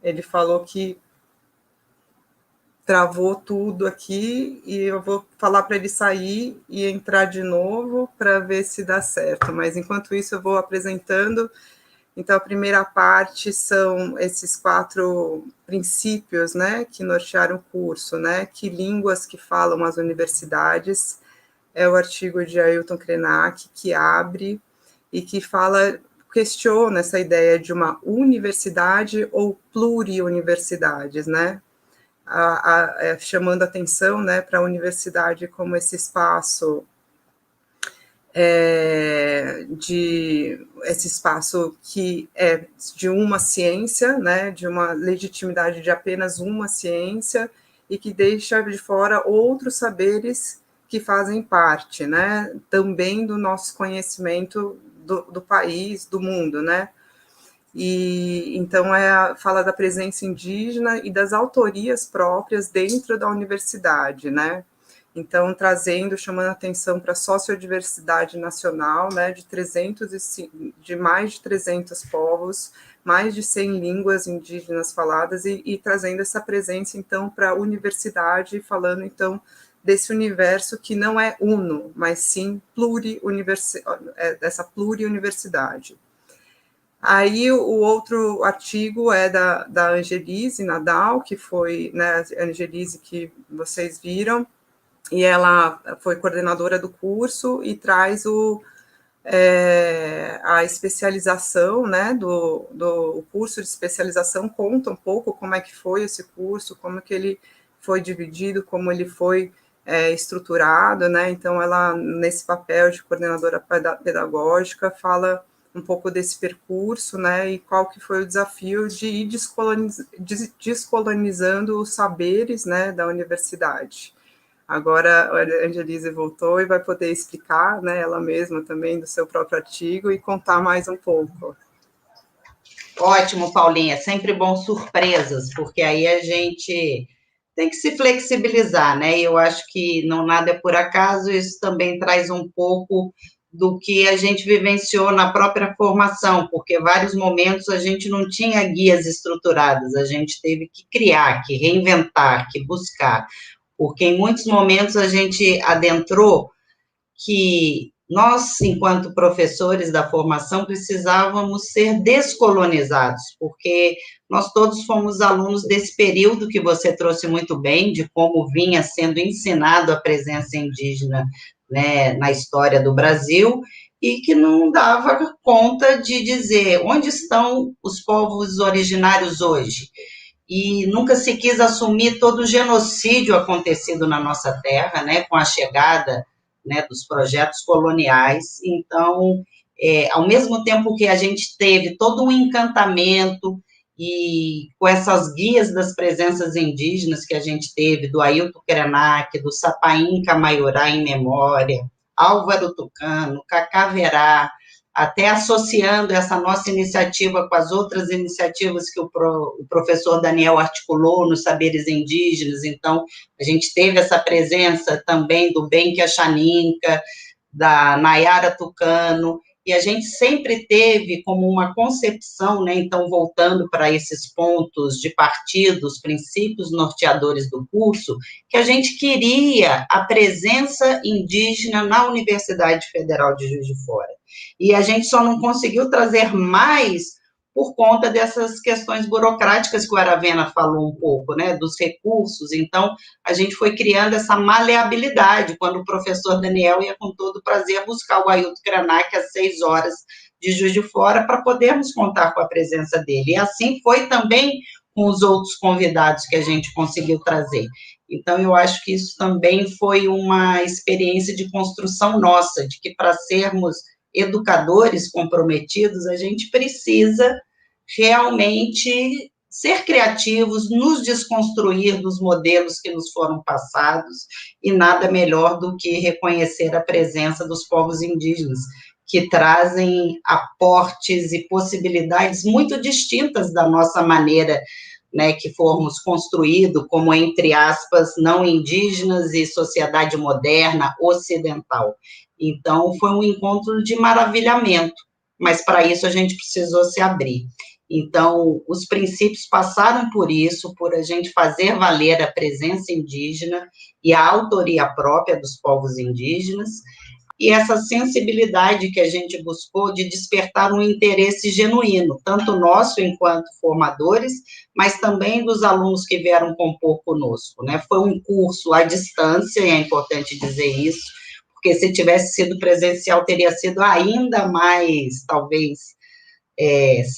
Ele falou que travou tudo aqui, e eu vou falar para ele sair e entrar de novo para ver se dá certo. Mas, enquanto isso, eu vou apresentando. Então, a primeira parte são esses 4 princípios, né, que nortearam o curso, né, que línguas que falam as universidades, é o artigo de Ailton Krenak, que abre e que fala, questiona essa ideia de uma universidade ou pluriuniversidades, né, chamando atenção, né, para a universidade como esse espaço esse espaço que é de uma ciência, né, de uma legitimidade de apenas uma ciência, e que deixa de fora outros saberes que fazem parte, né, também do nosso conhecimento do país, do mundo, né. E então fala da presença indígena e das autorias próprias dentro da universidade, né. Então, chamando atenção para a sociodiversidade nacional, né, de mais de 300 povos, mais de 100 línguas indígenas faladas, e trazendo essa presença, então, para a universidade, falando, então, desse universo que não é uno, mas sim dessa pluriuniversidade. Aí, o outro artigo é da Angelise Nadal, que foi, né, a Angelise que vocês viram, e ela foi coordenadora do curso e traz a especialização, né, do curso de especialização, conta um pouco como é que foi esse curso, como que ele foi dividido, como ele foi estruturado, né. Então, ela, nesse papel de coordenadora pedagógica, fala um pouco desse percurso, né, e qual que foi o desafio de ir descolonizando os saberes, né, da universidade. Agora a Angelise voltou e vai poder explicar, né, ela mesma também, do seu próprio artigo, e contar mais um pouco. Ótimo, Paulinha, é sempre bom surpresas, porque aí a gente tem que se flexibilizar, né? E eu acho que não nada é por acaso, isso também traz um pouco do que a gente vivenciou na própria formação, porque vários momentos a gente não tinha guias estruturadas, a gente teve que criar, que reinventar, que buscar, porque em muitos momentos a gente adentrou que nós, enquanto professores da formação, precisávamos ser descolonizados, porque nós todos fomos alunos desse período que você trouxe muito bem, de como vinha sendo ensinado a presença indígena, né, na história do Brasil, e que não dava conta de dizer onde estão os povos originários hoje. E nunca se quis assumir todo o genocídio acontecido na nossa terra, né, com a chegada, né, dos projetos coloniais. Então, ao mesmo tempo que a gente teve todo um encantamento, e com essas guias das presenças indígenas que a gente teve, do Ailton Krenak, do Sapain Camaiorá em memória, Álvaro Tucano, Cacaverá, até associando essa nossa iniciativa com as outras iniciativas que o professor Daniel articulou nos saberes indígenas. Então, a gente teve essa presença também do Benque Achaninca, da Nayara Tucano, e a gente sempre teve como uma concepção, né, então, voltando para esses pontos de partida, os princípios norteadores do curso, que a gente queria a presença indígena na Universidade Federal de Juiz de Fora. E a gente só não conseguiu trazer mais por conta dessas questões burocráticas que o Aravena falou um pouco, né, dos recursos. Então, a gente foi criando essa maleabilidade, quando o professor Daniel ia com todo prazer buscar o Ailton Krenak às 6 horas de Juiz de Fora, para podermos contar com a presença dele. E assim foi também com os outros convidados que a gente conseguiu trazer. Então, eu acho que isso também foi uma experiência de construção nossa, de que para sermos educadores comprometidos, a gente precisa realmente ser criativos, nos desconstruir dos modelos que nos foram passados, e nada melhor do que reconhecer a presença dos povos indígenas, que trazem aportes e possibilidades muito distintas da nossa maneira, né, que formos construído como, entre aspas, não indígenas e sociedade moderna ocidental. Então, foi um encontro de maravilhamento, mas para isso a gente precisou se abrir. Então, os princípios passaram por isso, por a gente fazer valer a presença indígena e a autoria própria dos povos indígenas, e essa sensibilidade que a gente buscou de despertar um interesse genuíno, tanto nosso enquanto formadores, mas também dos alunos que vieram compor conosco, né? Foi um curso à distância, e é importante dizer isso, porque se tivesse sido presencial, teria sido ainda mais, talvez,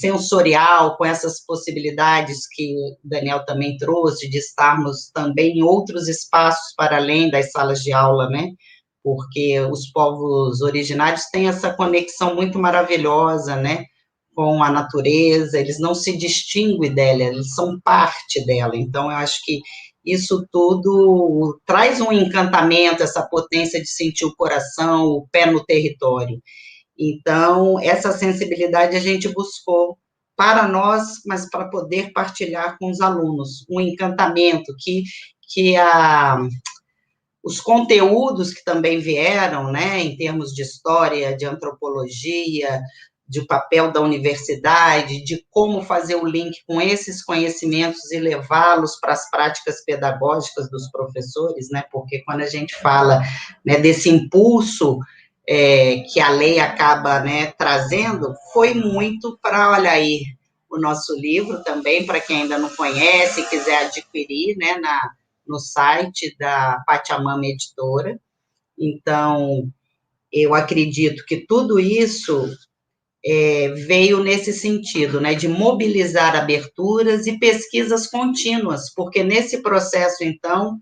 sensorial, com essas possibilidades que o Daniel também trouxe, de estarmos também em outros espaços para além das salas de aula, né? Porque os povos originários têm essa conexão muito maravilhosa, né, com a natureza, eles não se distinguem dela, eles são parte dela. Então, eu acho que isso tudo traz um encantamento, essa potência de sentir o coração, o pé no território. Então, essa sensibilidade a gente buscou para nós, mas para poder partilhar com os alunos, um encantamento que os conteúdos que também vieram, né, em termos de história, de antropologia, de papel da universidade, de como fazer o link com esses conhecimentos e levá-los para as práticas pedagógicas dos professores, né, porque quando a gente fala, né, desse impulso que a lei acaba, né, trazendo, foi muito para, olha aí, o nosso livro também, para quem ainda não conhece e quiser adquirir, né, no site da Pachamama Editora. Então, eu acredito que tudo isso veio nesse sentido, né, de mobilizar aberturas e pesquisas contínuas, porque nesse processo, então,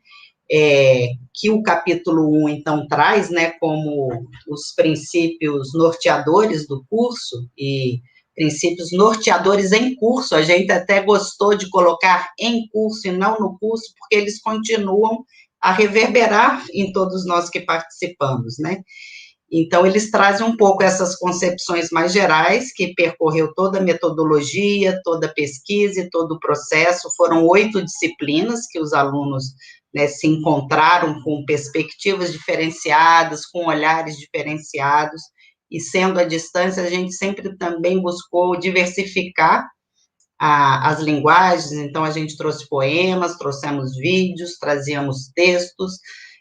que o capítulo 1, então, traz, né, como os princípios norteadores do curso, e princípios norteadores em curso, a gente até gostou de colocar em curso e não no curso, porque eles continuam a reverberar em todos nós que participamos, né? Então, eles trazem um pouco essas concepções mais gerais, que percorreu toda a metodologia, toda a pesquisa e todo o processo. Foram 8 disciplinas que os alunos, né, se encontraram com perspectivas diferenciadas, com olhares diferenciados, e sendo à distância, a gente sempre também buscou diversificar as linguagens. Então, a gente trouxe poemas, trouxemos vídeos, trazíamos textos,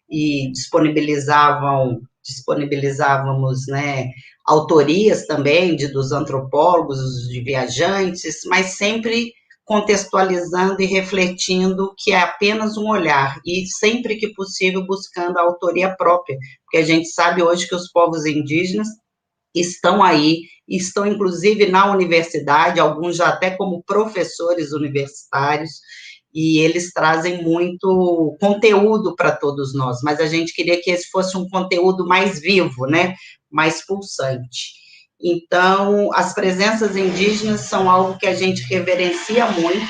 e disponibilizávamos, né, autorias também dos antropólogos, de viajantes, mas sempre contextualizando e refletindo que é apenas um olhar, e sempre que possível buscando a autoria própria, porque a gente sabe hoje que os povos indígenas estão aí, estão inclusive na universidade, alguns já até como professores universitários, e eles trazem muito conteúdo para todos nós, mas a gente queria que esse fosse um conteúdo mais vivo, né, mais pulsante. Então, as presenças indígenas são algo que a gente reverencia muito,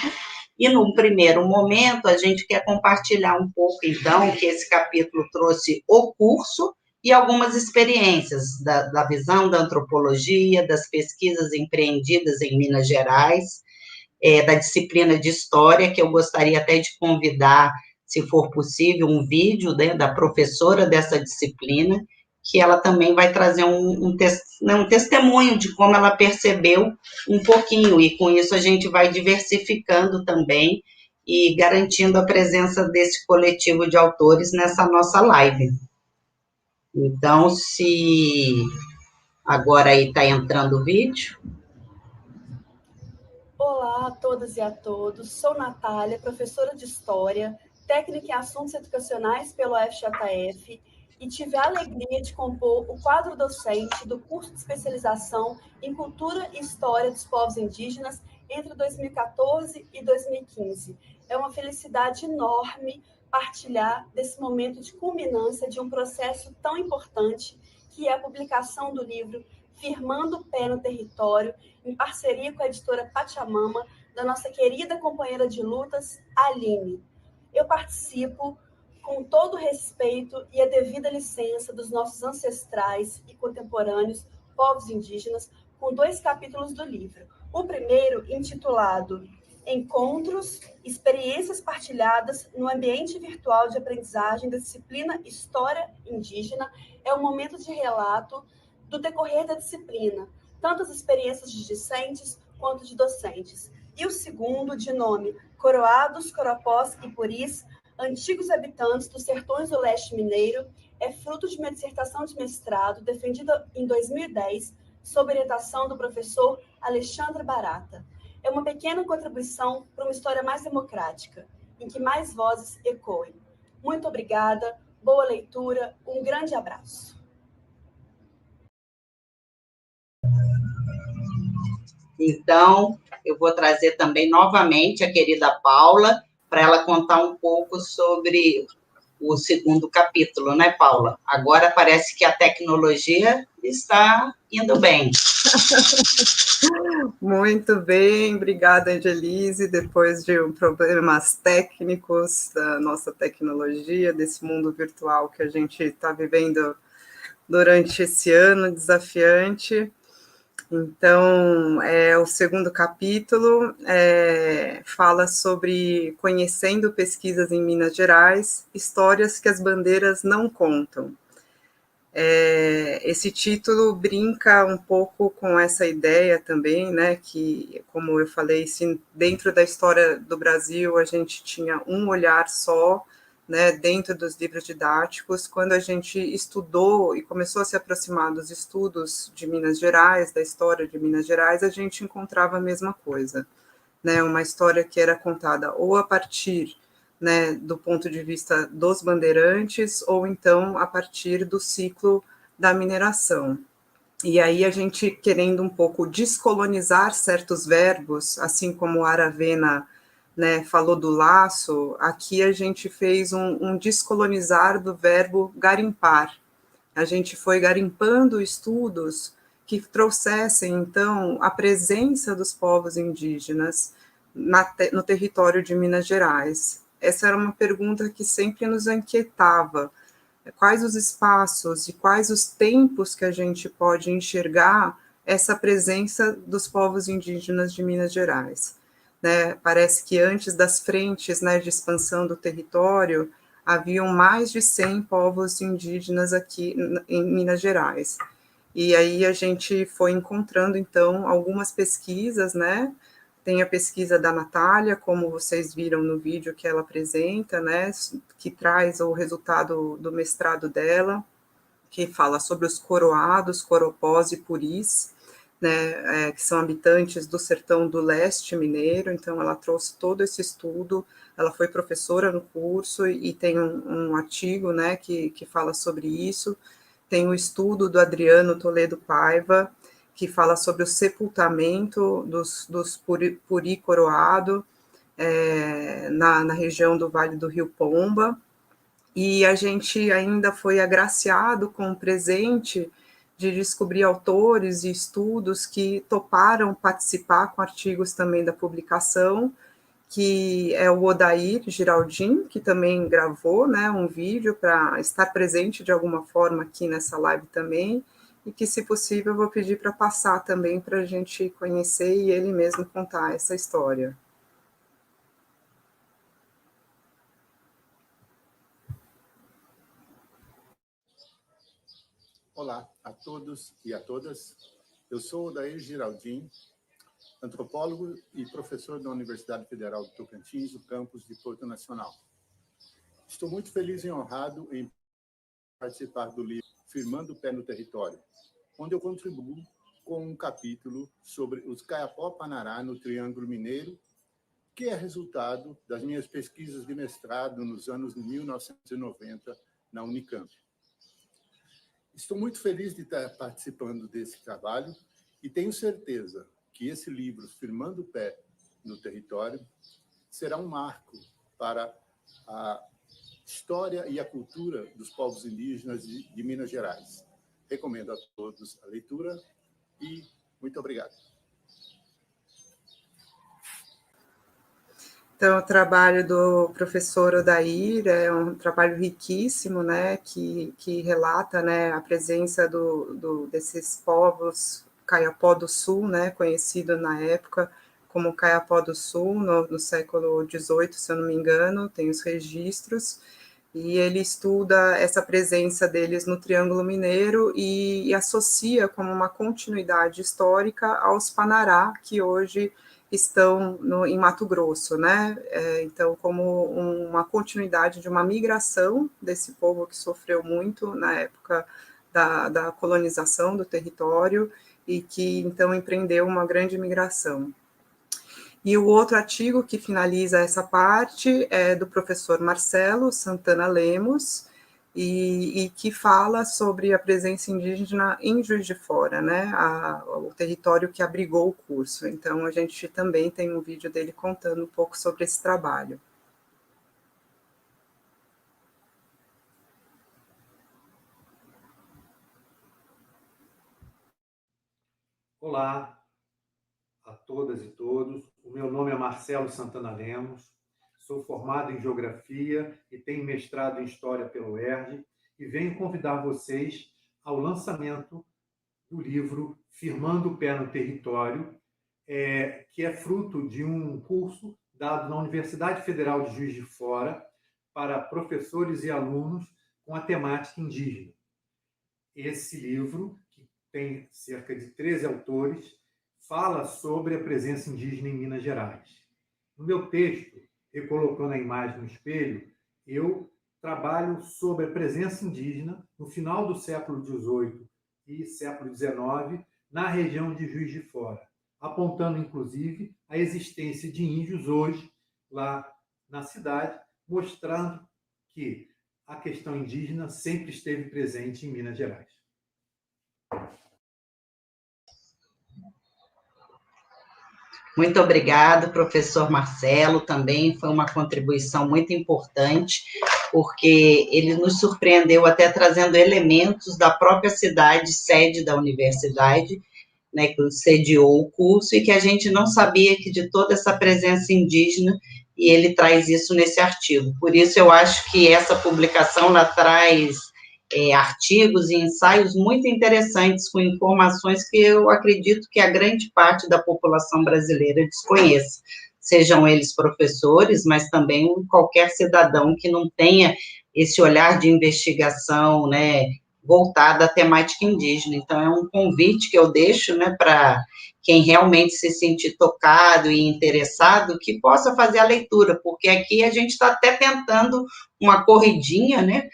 e num primeiro momento a gente quer compartilhar um pouco, então, que esse capítulo trouxe o curso e algumas experiências da visão da antropologia, das pesquisas empreendidas em Minas Gerais, da disciplina de História, que eu gostaria até de convidar, se for possível, um vídeo, né, da professora dessa disciplina, que ela também vai trazer um testemunho de como ela percebeu um pouquinho, e com isso a gente vai diversificando também e garantindo a presença desse coletivo de autores nessa nossa live. Então, se agora aí está entrando o vídeo. Olá a todas e a todos, sou Natália, professora de História, técnica em Assuntos Educacionais pelo FJF, e tive a alegria de compor o quadro docente do curso de especialização em Cultura e História dos Povos Indígenas entre 2014 e 2015. É uma felicidade enorme partilhar desse momento de culminância de um processo tão importante, que é a publicação do livro Firmando o Pé no Território, em parceria com a editora Pachamama, da nossa querida companheira de lutas, Aline. Eu participo com todo o respeito e a devida licença dos nossos ancestrais e contemporâneos povos indígenas, com 2 capítulos do livro. O primeiro, intitulado Encontros, Experiências Partilhadas no Ambiente Virtual de Aprendizagem da Disciplina História Indígena, é um momento de relato do decorrer da disciplina, tanto as experiências de discentes quanto de docentes. E o segundo, de nome Coroados, Coropós e Puris, Antigos Habitantes dos Sertões do Leste Mineiro, é fruto de uma dissertação de mestrado defendida em 2010, sob orientação do professor Alexandre Barata. É uma pequena contribuição para uma história mais democrática, em que mais vozes ecoem. Muito obrigada, boa leitura, um grande abraço. Então, eu vou trazer também novamente a querida Paula, para ela contar um pouco sobre o segundo capítulo, né, Paula? Agora parece que a tecnologia está indo bem. Muito bem, obrigada, Angelise. Depois de problemas técnicos da nossa tecnologia, desse mundo virtual que a gente está vivendo durante esse ano desafiante. Então, o segundo capítulo fala sobre conhecendo pesquisas em Minas Gerais, histórias que as bandeiras não contam. Esse título brinca um pouco com essa ideia também, né, que, como eu falei, se dentro da história do Brasil a gente tinha um olhar só, né, dentro dos livros didáticos, quando a gente estudou e começou a se aproximar dos estudos de Minas Gerais, da história de Minas Gerais, a gente encontrava a mesma coisa, né, uma história que era contada ou a partir, né, do ponto de vista dos bandeirantes, ou então a partir do ciclo da mineração. E aí a gente querendo um pouco descolonizar certos verbos, assim como a Aravena, né, falou do laço, aqui a gente fez um descolonizar do verbo garimpar. A gente foi garimpando estudos que trouxessem, então, a presença dos povos indígenas no território de Minas Gerais. Essa era uma pergunta que sempre nos inquietava. Quais os espaços e quais os tempos que a gente pode enxergar essa presença dos povos indígenas de Minas Gerais? Né, parece que antes das frentes, né, de expansão do território, haviam mais de 100 povos indígenas aqui em Minas Gerais. E aí a gente foi encontrando, então, algumas pesquisas, né, tem a pesquisa da Natália, como vocês viram no vídeo que ela apresenta, né, que traz o resultado do mestrado dela, que fala sobre os coroados, coropós e puris, né, que são habitantes do sertão do leste mineiro. Então ela trouxe todo esse estudo, ela foi professora no curso e tem um artigo, né, que fala sobre isso. Tem o estudo do Adriano Toledo Paiva, que fala sobre o sepultamento dos puri coroado na região do Vale do Rio Pomba, e a gente ainda foi agraciado com o presente de descobrir autores e estudos que toparam participar com artigos também da publicação, que é o Odair Giraldin, que também gravou, né, um vídeo para estar presente de alguma forma aqui nessa live também, e que, se possível, eu vou pedir para passar também para a gente conhecer e ele mesmo contar essa história. Olá a todos e a todas. Eu sou Odair Giraldin, antropólogo e professor da Universidade Federal do Tocantins, do campus de Porto Nacional. Estou muito feliz e honrado em participar do livro Firmando o Pé no Território, onde eu contribuo com um capítulo sobre os Kayapó-Panará no Triângulo Mineiro, que é resultado das minhas pesquisas de mestrado nos anos de 1990 na Unicamp. Estou muito feliz de estar participando desse trabalho e tenho certeza que esse livro, Firmando o Pé no Território, será um marco para a história e a cultura dos povos indígenas de Minas Gerais. Recomendo a todos a leitura e muito obrigado. Então, o trabalho do professor Odair é um trabalho riquíssimo, né, que relata, né, a presença desses povos Kayapó do Sul, né, conhecido na época como Kayapó do Sul, no século XVIII, se eu não me engano, tem os registros, e ele estuda essa presença deles no Triângulo Mineiro e associa como uma continuidade histórica aos Panará, que hoje estão em Mato Grosso, né? Então, como uma continuidade de uma migração desse povo que sofreu muito na época da colonização do território e que, então, empreendeu uma grande migração. E o outro artigo que finaliza essa parte é do professor Marcelo Santana Lemos, e que fala sobre a presença indígena em Juiz de Fora, né, o território que abrigou o curso. Então, a gente também tem um vídeo dele contando um pouco sobre esse trabalho. Olá a todas e todos. O meu nome é Marcelo Santana Lemos. Sou formado em Geografia e tenho mestrado em História pelo UERJ e venho convidar vocês ao lançamento do livro Firmando o Pé no Território, que é fruto de um curso dado na Universidade Federal de Juiz de Fora para professores e alunos com a temática indígena. Esse livro, que tem cerca de 13 autores, fala sobre a presença indígena em Minas Gerais. No meu texto, recolocando a imagem no espelho, eu trabalho sobre a presença indígena no final do século XVIII e século XIX na região de Juiz de Fora, apontando, inclusive, a existência de índios hoje lá na cidade, mostrando que a questão indígena sempre esteve presente em Minas Gerais. Muito obrigado, professor Marcelo, também foi uma contribuição muito importante, porque ele nos surpreendeu até trazendo elementos da própria cidade, sede da universidade, né, que sediou o curso, e que a gente não sabia que de toda essa presença indígena, e ele traz isso nesse artigo. Por isso, eu acho que essa publicação, ela traz artigos e ensaios muito interessantes, com informações que eu acredito que a grande parte da população brasileira desconheça, sejam eles professores, mas também qualquer cidadão que não tenha esse olhar de investigação, né, voltada à temática indígena. Então, é um convite que eu deixo, né, para quem realmente se sentir tocado e interessado, que possa fazer a leitura, porque aqui a gente está até tentando uma corridinha, né,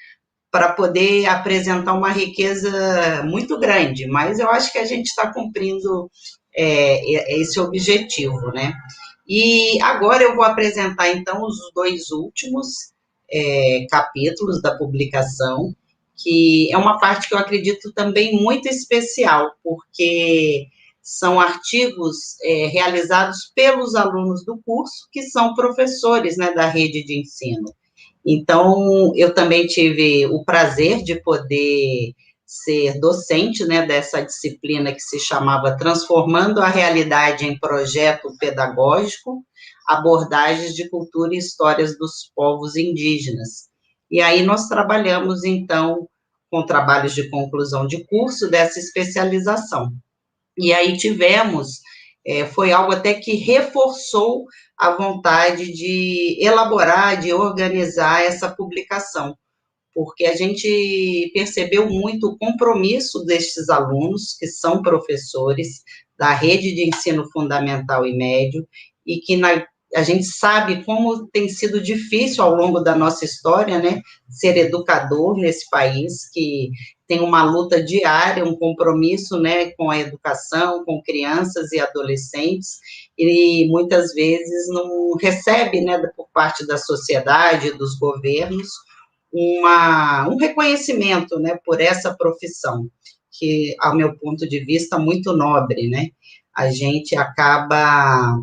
para poder apresentar uma riqueza muito grande, mas eu acho que a gente está cumprindo esse objetivo, né? E agora eu vou apresentar, então, os dois últimos capítulos da publicação, que é uma parte que eu acredito também muito especial, porque são artigos realizados pelos alunos do curso, que são professores, né, da rede de ensino. Então, eu também tive o prazer de poder ser docente, né, dessa disciplina que se chamava Transformando a Realidade em Projeto Pedagógico, Abordagens de Cultura e Histórias dos Povos Indígenas. E aí nós trabalhamos, então, com trabalhos de conclusão de curso dessa especialização. E aí tivemos, foi algo até que reforçou a vontade de elaborar, de organizar essa publicação, porque a gente percebeu muito o compromisso destes alunos, que são professores da rede de ensino fundamental e médio, e que a gente sabe como tem sido difícil ao longo da nossa história, né, ser educador nesse país, que tem uma luta diária, um compromisso, né, com a educação, com crianças e adolescentes, e muitas vezes não recebe, né, por parte da sociedade, dos governos, um reconhecimento, né, por essa profissão, que, ao meu ponto de vista, muito nobre, né, a gente acaba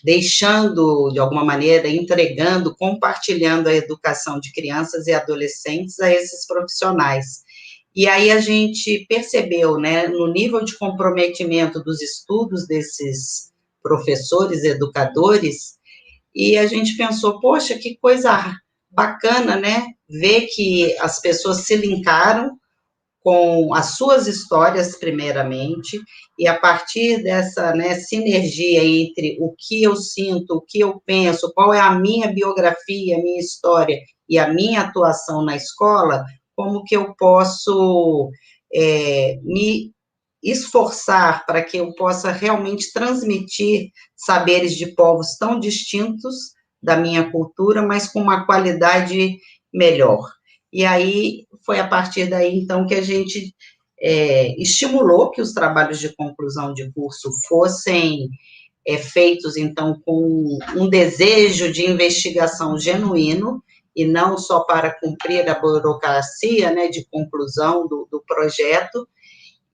deixando, de alguma maneira, entregando, compartilhando a educação de crianças e adolescentes a esses profissionais. E aí a gente percebeu, né, no nível de comprometimento dos estudos desses professores, educadores, e a gente pensou, poxa, que coisa bacana, né? Ver que as pessoas se linkaram com as suas histórias, primeiramente, e a partir dessa, né, sinergia entre o que eu sinto, o que eu penso, qual é a minha biografia, a minha história e a minha atuação na escola, como que eu posso me esforçar para que eu possa realmente transmitir saberes de povos tão distintos da minha cultura, mas com uma qualidade melhor. E aí, foi a partir daí, então, que a gente estimulou que os trabalhos de conclusão de curso fossem feitos, então, com um desejo de investigação genuíno, e não só para cumprir a burocracia, né, de conclusão do projeto,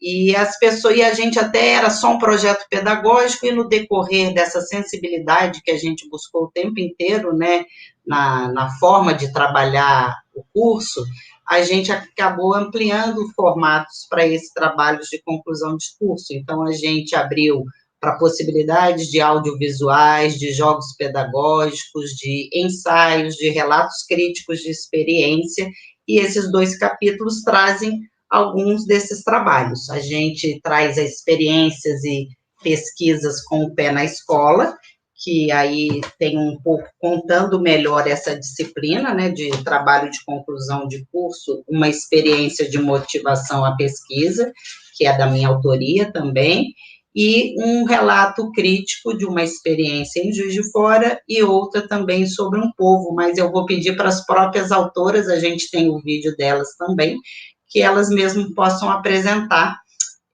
e as pessoas, e a gente até era só um projeto pedagógico, e no decorrer dessa sensibilidade que a gente buscou o tempo inteiro, né, na forma de trabalhar o curso, a gente acabou ampliando formatos para esses trabalhos de conclusão de curso. Então, a gente abriu para possibilidades de audiovisuais, de jogos pedagógicos, de ensaios, de relatos críticos de experiência, e esses 2 capítulos trazem alguns desses trabalhos. A gente traz as experiências e pesquisas com o pé na escola, que aí tem um pouco contando melhor essa disciplina, né, de trabalho de conclusão de curso, uma experiência de motivação à pesquisa, que é da minha autoria também, e um relato crítico de uma experiência em Juiz de Fora e outra também sobre um povo, mas eu vou pedir para as próprias autoras, a gente tem o vídeo delas também, que elas mesmas possam apresentar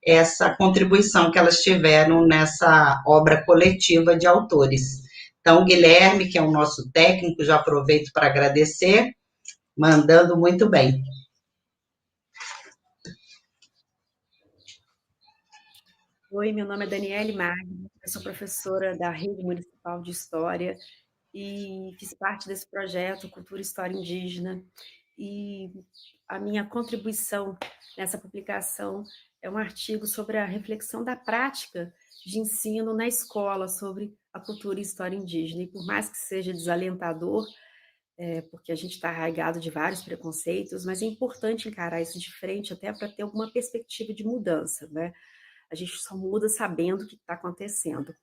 essa contribuição que elas tiveram nessa obra coletiva de autores. Então, o Guilherme, que é o nosso técnico, já aproveito para agradecer, mandando muito bem. Oi, meu nome é Daniele Magno, eu sou professora da Rede Municipal de História e fiz parte desse projeto Cultura e História Indígena, e a minha contribuição nessa publicação é um artigo sobre a reflexão da prática de ensino na escola sobre a cultura e história indígena, e por mais que seja desalentador, porque a gente está arraigado de vários preconceitos, mas é importante encarar isso de frente até para ter alguma perspectiva de mudança, né? A gente só muda sabendo o que está acontecendo.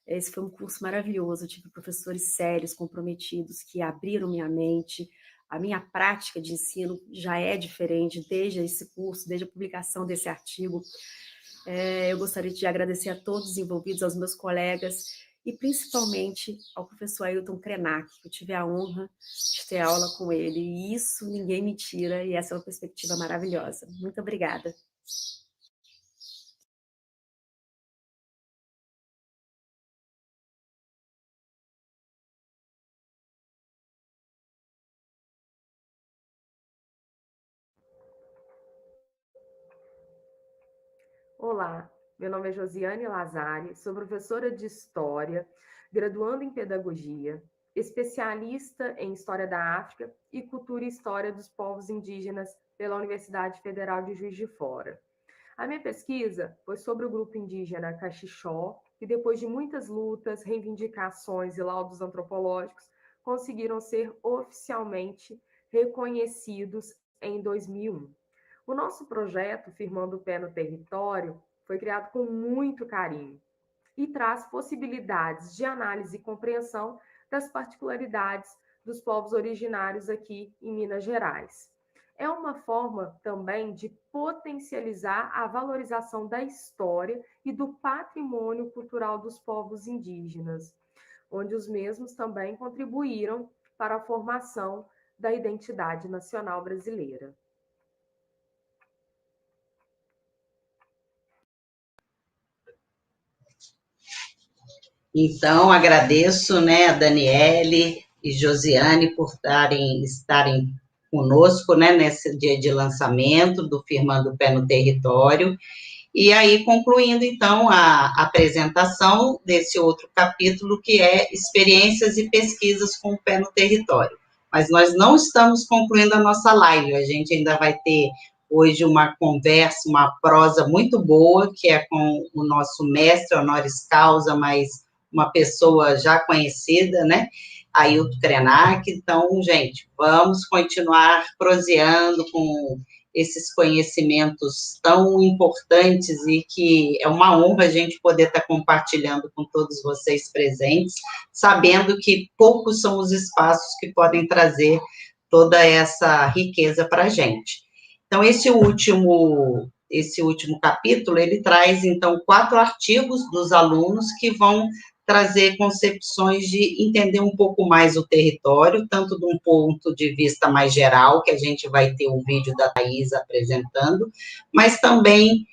Esse foi um curso maravilhoso, eu tive professores sérios, comprometidos, que abriram minha mente. A minha prática de ensino já é diferente desde esse curso, desde a publicação desse artigo. Eu gostaria de agradecer a todos os envolvidos, aos meus colegas, e principalmente ao professor Ailton Krenak, que eu tive a honra de ter aula com ele, e isso ninguém me tira, e essa é uma perspectiva maravilhosa. Muito obrigada. Olá, meu nome é Josiane Lazari, sou professora de História, graduando em Pedagogia, especialista em História da África e Cultura e História dos Povos Indígenas pela Universidade Federal de Juiz de Fora. A minha pesquisa foi sobre o grupo indígena Caxixó, que depois de muitas lutas, reivindicações e laudos antropológicos, conseguiram ser oficialmente reconhecidos em 2001. O nosso projeto, Firmando o Pé no Território, foi criado com muito carinho e traz possibilidades de análise e compreensão das particularidades dos povos originários aqui em Minas Gerais. É uma forma também de potencializar a valorização da história e do patrimônio cultural dos povos indígenas, onde os mesmos também contribuíram para a formação da identidade nacional brasileira. Então, agradeço, né, a Daniele e Josiane por estarem conosco, né, nesse dia de lançamento do Firmando o Pé no Território. E aí, concluindo, então, a apresentação desse outro capítulo, que é Experiências e Pesquisas com o Pé no Território. Mas nós não estamos concluindo a nossa live, a gente ainda vai ter hoje uma conversa, uma prosa muito boa, que é com o nosso mestre honoris causa, mas uma pessoa já conhecida, né? Ailton Krenak. Então, gente, vamos continuar proseando com esses conhecimentos tão importantes e que é uma honra a gente poder estar compartilhando com todos vocês presentes, sabendo que poucos são os espaços que podem trazer toda essa riqueza para a gente. Então, esse último capítulo, ele traz, então, 4 artigos dos alunos que vão trazer concepções de entender um pouco mais o território, tanto de um ponto de vista mais geral, que a gente vai ter um vídeo da Thais apresentando, mas também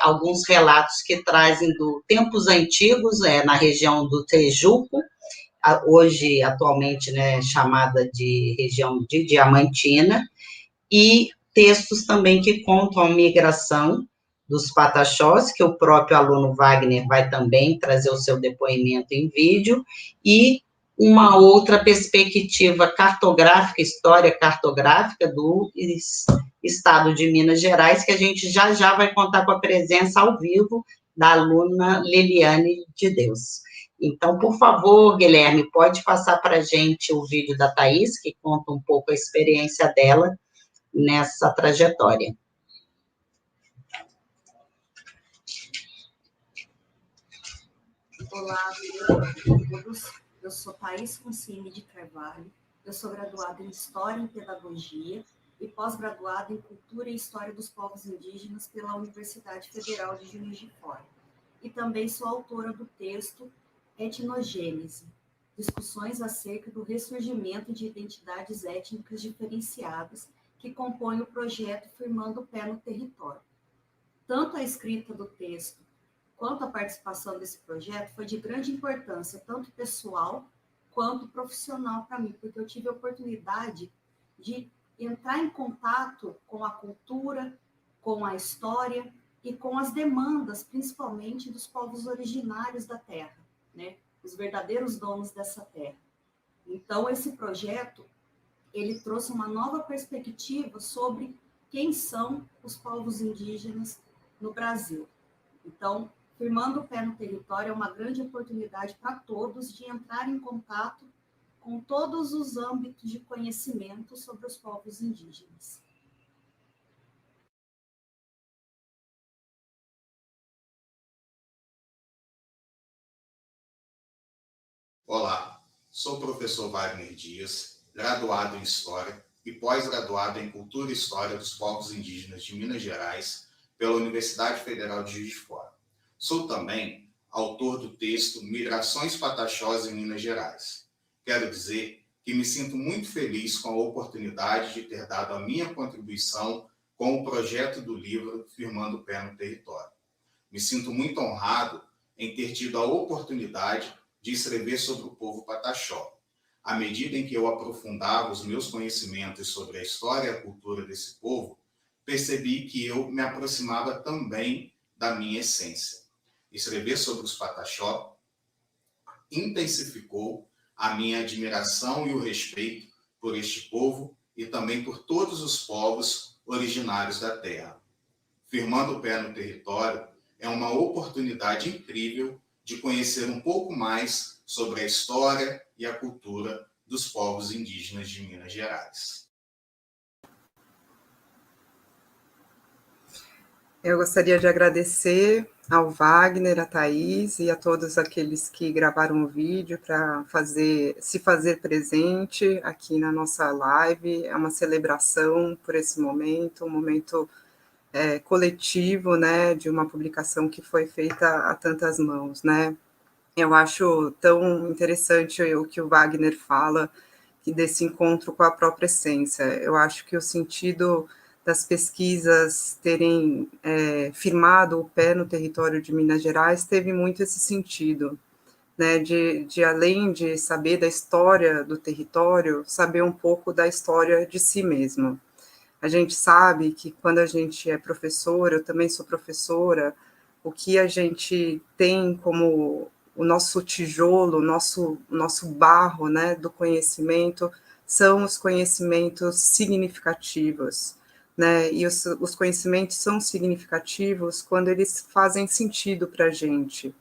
alguns relatos que trazem do tempos antigos, na região do Tejuco, hoje, atualmente, né, chamada de região de Diamantina, e textos também que contam a migração dos Pataxós, que o próprio aluno Wagner vai também trazer o seu depoimento em vídeo, e uma outra perspectiva cartográfica, história cartográfica do estado de Minas Gerais, que a gente já vai contar com a presença ao vivo da aluna Liliane de Deus. Então, por favor, Guilherme, pode passar para a gente o vídeo da Thais, que conta um pouco a experiência dela nessa trajetória. Olá a todos, eu sou Thais Concini de Carvalho, eu sou graduada em História e Pedagogia e pós-graduada em Cultura e História dos Povos Indígenas pela Universidade Federal de Juiz de Fora. E também sou autora do texto Etnogênese, discussões acerca do ressurgimento de identidades étnicas diferenciadas que compõem o projeto Firmando o Pé no Território. Tanto a escrita do texto quanto a participação desse projeto foi de grande importância, tanto pessoal quanto profissional para mim, porque eu tive a oportunidade de entrar em contato com a cultura, com a história e com as demandas, principalmente dos povos originários da terra, né? Os verdadeiros donos dessa terra. Então, esse projeto, ele trouxe uma nova perspectiva sobre quem são os povos indígenas no Brasil. Então, Firmando o Pé no Território é uma grande oportunidade para todos de entrar em contato com todos os âmbitos de conhecimento sobre os povos indígenas. Olá, sou o professor Wagner Dias, graduado em História e pós-graduado em Cultura e História dos Povos Indígenas de Minas Gerais pela Universidade Federal de Juiz de Fora. Sou também autor do texto Migrações Pataxós em Minas Gerais. Quero dizer que me sinto muito feliz com a oportunidade de ter dado a minha contribuição com o projeto do livro Firmando o Pé no Território. Me sinto muito honrado em ter tido a oportunidade de escrever sobre o povo Pataxó. À medida em que eu aprofundava os meus conhecimentos sobre a história e a cultura desse povo, percebi que eu me aproximava também da minha essência. Escrever sobre os Pataxó intensificou a minha admiração e o respeito por este povo e também por todos os povos originários da terra. Firmando o Pé no Território é uma oportunidade incrível de conhecer um pouco mais sobre a história e a cultura dos povos indígenas de Minas Gerais. Eu gostaria de agradecer ao Wagner, a Thais e a todos aqueles que gravaram o vídeo para se fazer presente aqui na nossa live. É uma celebração por esse momento, um momento coletivo, né, de uma publicação que foi feita a tantas mãos, né. Eu acho tão interessante o que o Wagner fala, que desse encontro com a própria essência. Eu acho que o sentido das pesquisas terem firmado o pé no território de Minas Gerais teve muito esse sentido, né, de além de saber da história do território, saber um pouco da história de si mesmo. A gente sabe que quando a gente é professora, eu também sou professora, o que a gente tem como o nosso tijolo, o nosso barro, né, do conhecimento, são os conhecimentos significativos, né, e os conhecimentos são significativos quando eles fazem sentido para a gente.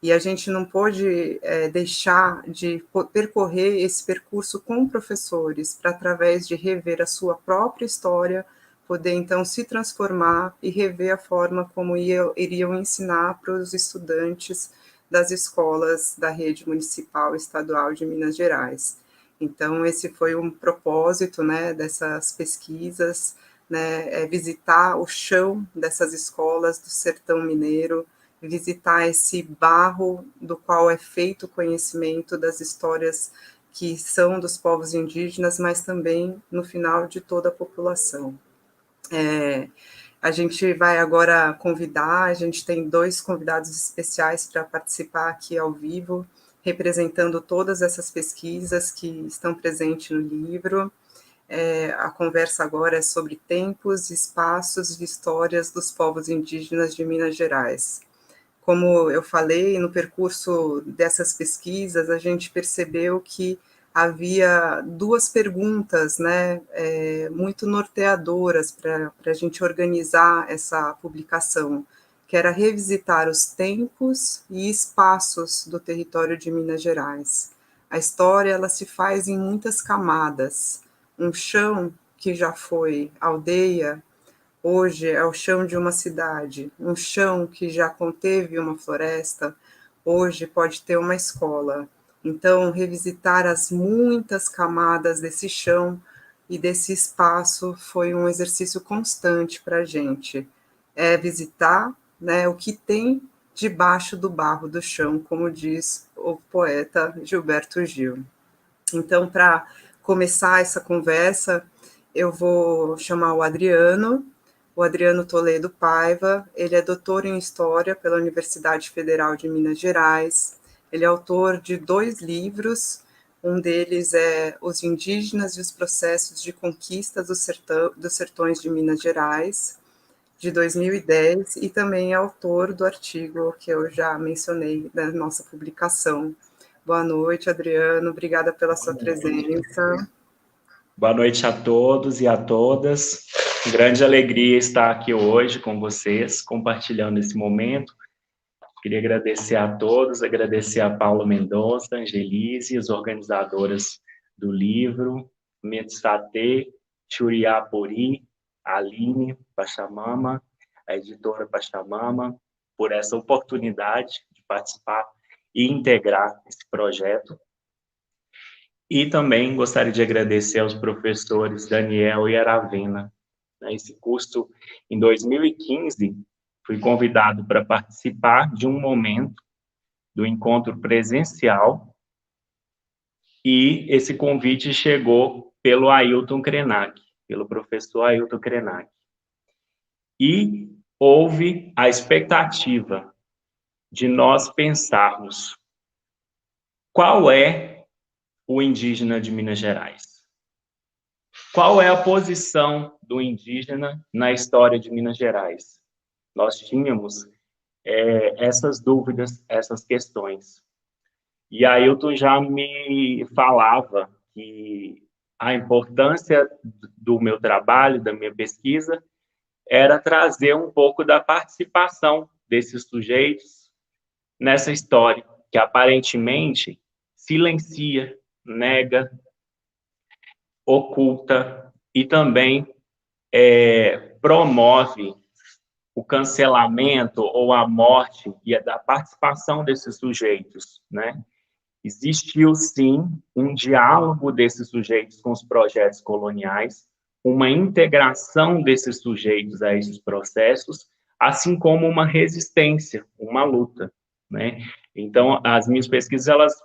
E a gente não pôde deixar de percorrer esse percurso com professores, para, através de rever a sua própria história, poder, então, se transformar e rever a forma como iriam ensinar para os estudantes das escolas da rede municipal estadual de Minas Gerais. Então, esse foi um propósito, né, dessas pesquisas, né, visitar o chão dessas escolas do sertão mineiro, visitar esse barro do qual é feito o conhecimento das histórias que são dos povos indígenas, mas também, no final, de toda a população. A gente vai agora convidar, a gente tem 2 convidados especiais para participar aqui ao vivo, representando todas essas pesquisas que estão presentes no livro. A conversa agora é sobre tempos, espaços e histórias dos povos indígenas de Minas Gerais. Como eu falei, no percurso dessas pesquisas, a gente percebeu que havia 2 perguntas, né, muito norteadoras para a gente organizar essa publicação, que era revisitar os tempos e espaços do território de Minas Gerais. A história, ela se faz em muitas camadas. Um chão que já foi aldeia, hoje é o chão de uma cidade. Um chão que já conteve uma floresta, hoje pode ter uma escola. Então, revisitar as muitas camadas desse chão e desse espaço foi um exercício constante para a gente. Visitar, né, o que tem debaixo do barro do chão, como diz o poeta Gilberto Gil. Então, para começar essa conversa, eu vou chamar o Adriano Toledo Paiva. Ele é doutor em História pela Universidade Federal de Minas Gerais. Ele é autor de 2 livros, um deles é Os Indígenas e os Processos de Conquista dos Sertões de Minas Gerais, de 2010, e também é autor do artigo que eu já mencionei da nossa publicação. Boa noite, Adriano, obrigada pela sua presença. Boa noite a todos e a todas. Grande alegria estar aqui hoje com vocês, compartilhando esse momento. Queria agradecer a todos, agradecer a Paula Mendonça, Angelise, as organizadoras do livro, Metsate, Churiapuri, Aline Pachamama, a editora Pachamama, por essa oportunidade de participar e integrar esse projeto. E também gostaria de agradecer aos professores Daniel e Aravena. Esse curso, em 2015, fui convidado para participar de um momento do encontro presencial, e esse convite chegou pelo Ailton Krenak, pelo professor Ailton Krenak. E houve a expectativa de nós pensarmos qual é o indígena de Minas Gerais. Qual é a posição do indígena na história de Minas Gerais? Nós tínhamos essas dúvidas, essas questões. E Ailton já me falava que a importância do meu trabalho, da minha pesquisa, era trazer um pouco da participação desses sujeitos nessa história, que aparentemente silencia, nega, oculta e também promove o cancelamento ou a morte e a da participação desses sujeitos, né? Existiu, sim, um diálogo desses sujeitos com os projetos coloniais, uma integração desses sujeitos a esses processos, assim como uma resistência, uma luta, né? Então, as minhas pesquisas, elas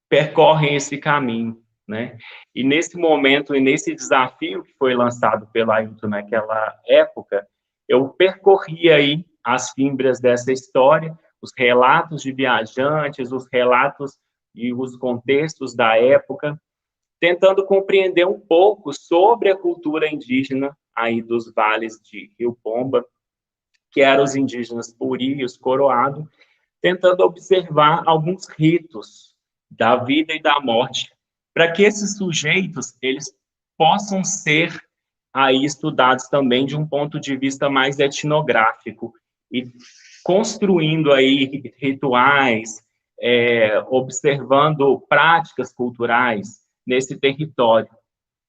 percorrem esse caminho, né? E nesse momento, e nesse desafio que foi lançado pela Ailton naquela época, eu percorri aí as fibras dessa história, os relatos de viajantes, os relatos e os contextos da época, tentando compreender um pouco sobre a cultura indígena aí dos vales de Rio Pomba, que eram os indígenas Puri e os Coroado, tentando observar alguns ritos da vida e da morte, para que esses sujeitos eles possam ser aí estudados também de um ponto de vista mais etnográfico e construindo aí rituais, observando práticas culturais nesse território,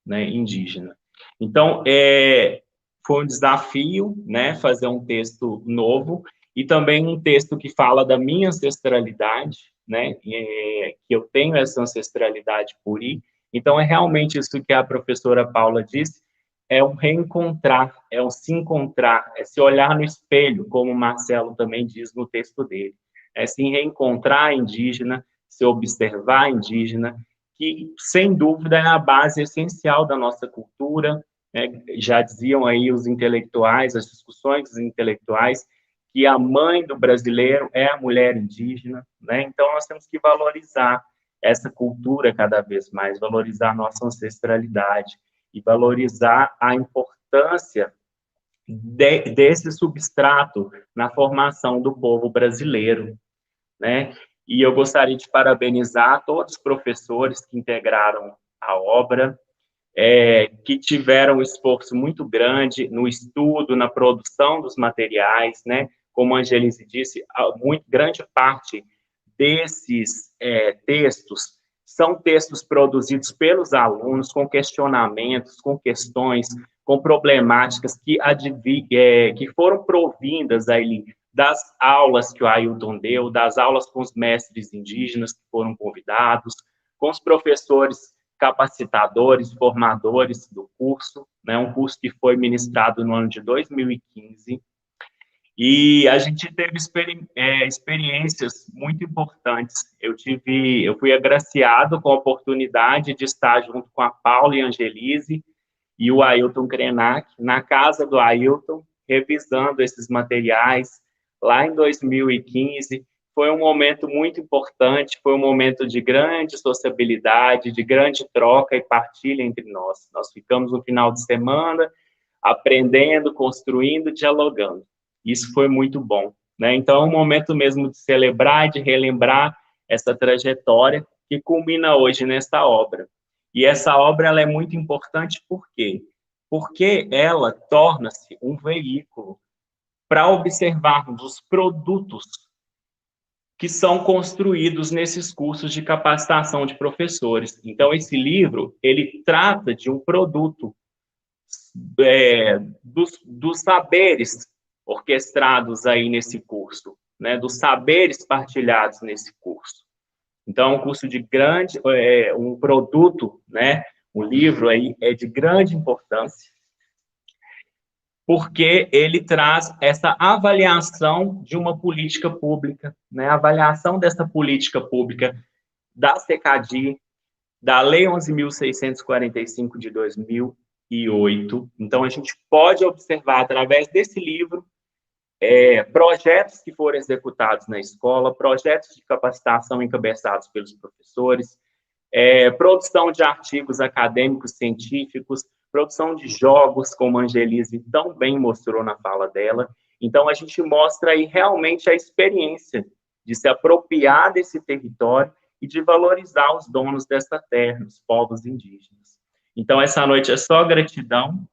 né, indígena. Então, foi um desafio, né, fazer um texto novo, e também um texto que fala da minha ancestralidade, né, que eu tenho essa ancestralidade puri. Então, é realmente isso que a professora Paula disse, é um reencontrar, é um se encontrar, é se olhar no espelho, como o Marcelo também diz no texto dele. É se reencontrar indígena, se observar indígena, que, sem dúvida, é a base essencial da nossa cultura, né? Já diziam aí os intelectuais, as discussões dos intelectuais, que a mãe do brasileiro é a mulher indígena, né? Então, nós temos que valorizar essa cultura cada vez mais, valorizar a nossa ancestralidade e valorizar a importância desse substrato na formação do povo brasileiro, né? E eu gostaria de parabenizar todos os professores que integraram a obra, que tiveram um esforço muito grande no estudo, na produção dos materiais, né? Como a Angelise disse, grande parte desses textos são textos produzidos pelos alunos, com questionamentos, com questões, com problemáticas que foram provindas aí das aulas que o Ailton deu, das aulas com os mestres indígenas que foram convidados, com os professores capacitadores, formadores do curso, né, um curso que foi ministrado no ano de 2015, e a gente teve experiências muito importantes. Eu fui agraciado com a oportunidade de estar junto com a Paula e a Angelise e o Ailton Krenak, na casa do Ailton, revisando esses materiais, lá em 2015. Foi um momento muito importante, foi um momento de grande sociabilidade, de grande troca e partilha entre nós. Nós ficamos no final de semana aprendendo, construindo, dialogando. Isso foi muito bom, né? Então, é um momento mesmo de celebrar, de relembrar essa trajetória que culmina hoje nesta obra. E essa obra ela é muito importante por quê? Porque ela torna-se um veículo para observarmos os produtos que são construídos nesses cursos de capacitação de professores. Então, esse livro, ele trata de um produto dos saberes orquestrados aí nesse curso, né, dos saberes partilhados nesse curso. Então, um curso de um produto, né, um livro aí é de grande importância, porque ele traz essa avaliação de uma política pública, né, a avaliação dessa política pública da CECADI, da Lei 11.645 de 2008. Então, a gente pode observar, através desse livro, projetos que foram executados na escola, projetos de capacitação encabeçados pelos professores, produção de artigos acadêmicos científicos, produção de jogos, como a Angelise tão bem mostrou na fala dela. Então, a gente mostra aí realmente a experiência de se apropriar desse território e de valorizar os donos dessa terra, os povos indígenas. Então, essa noite é só gratidão,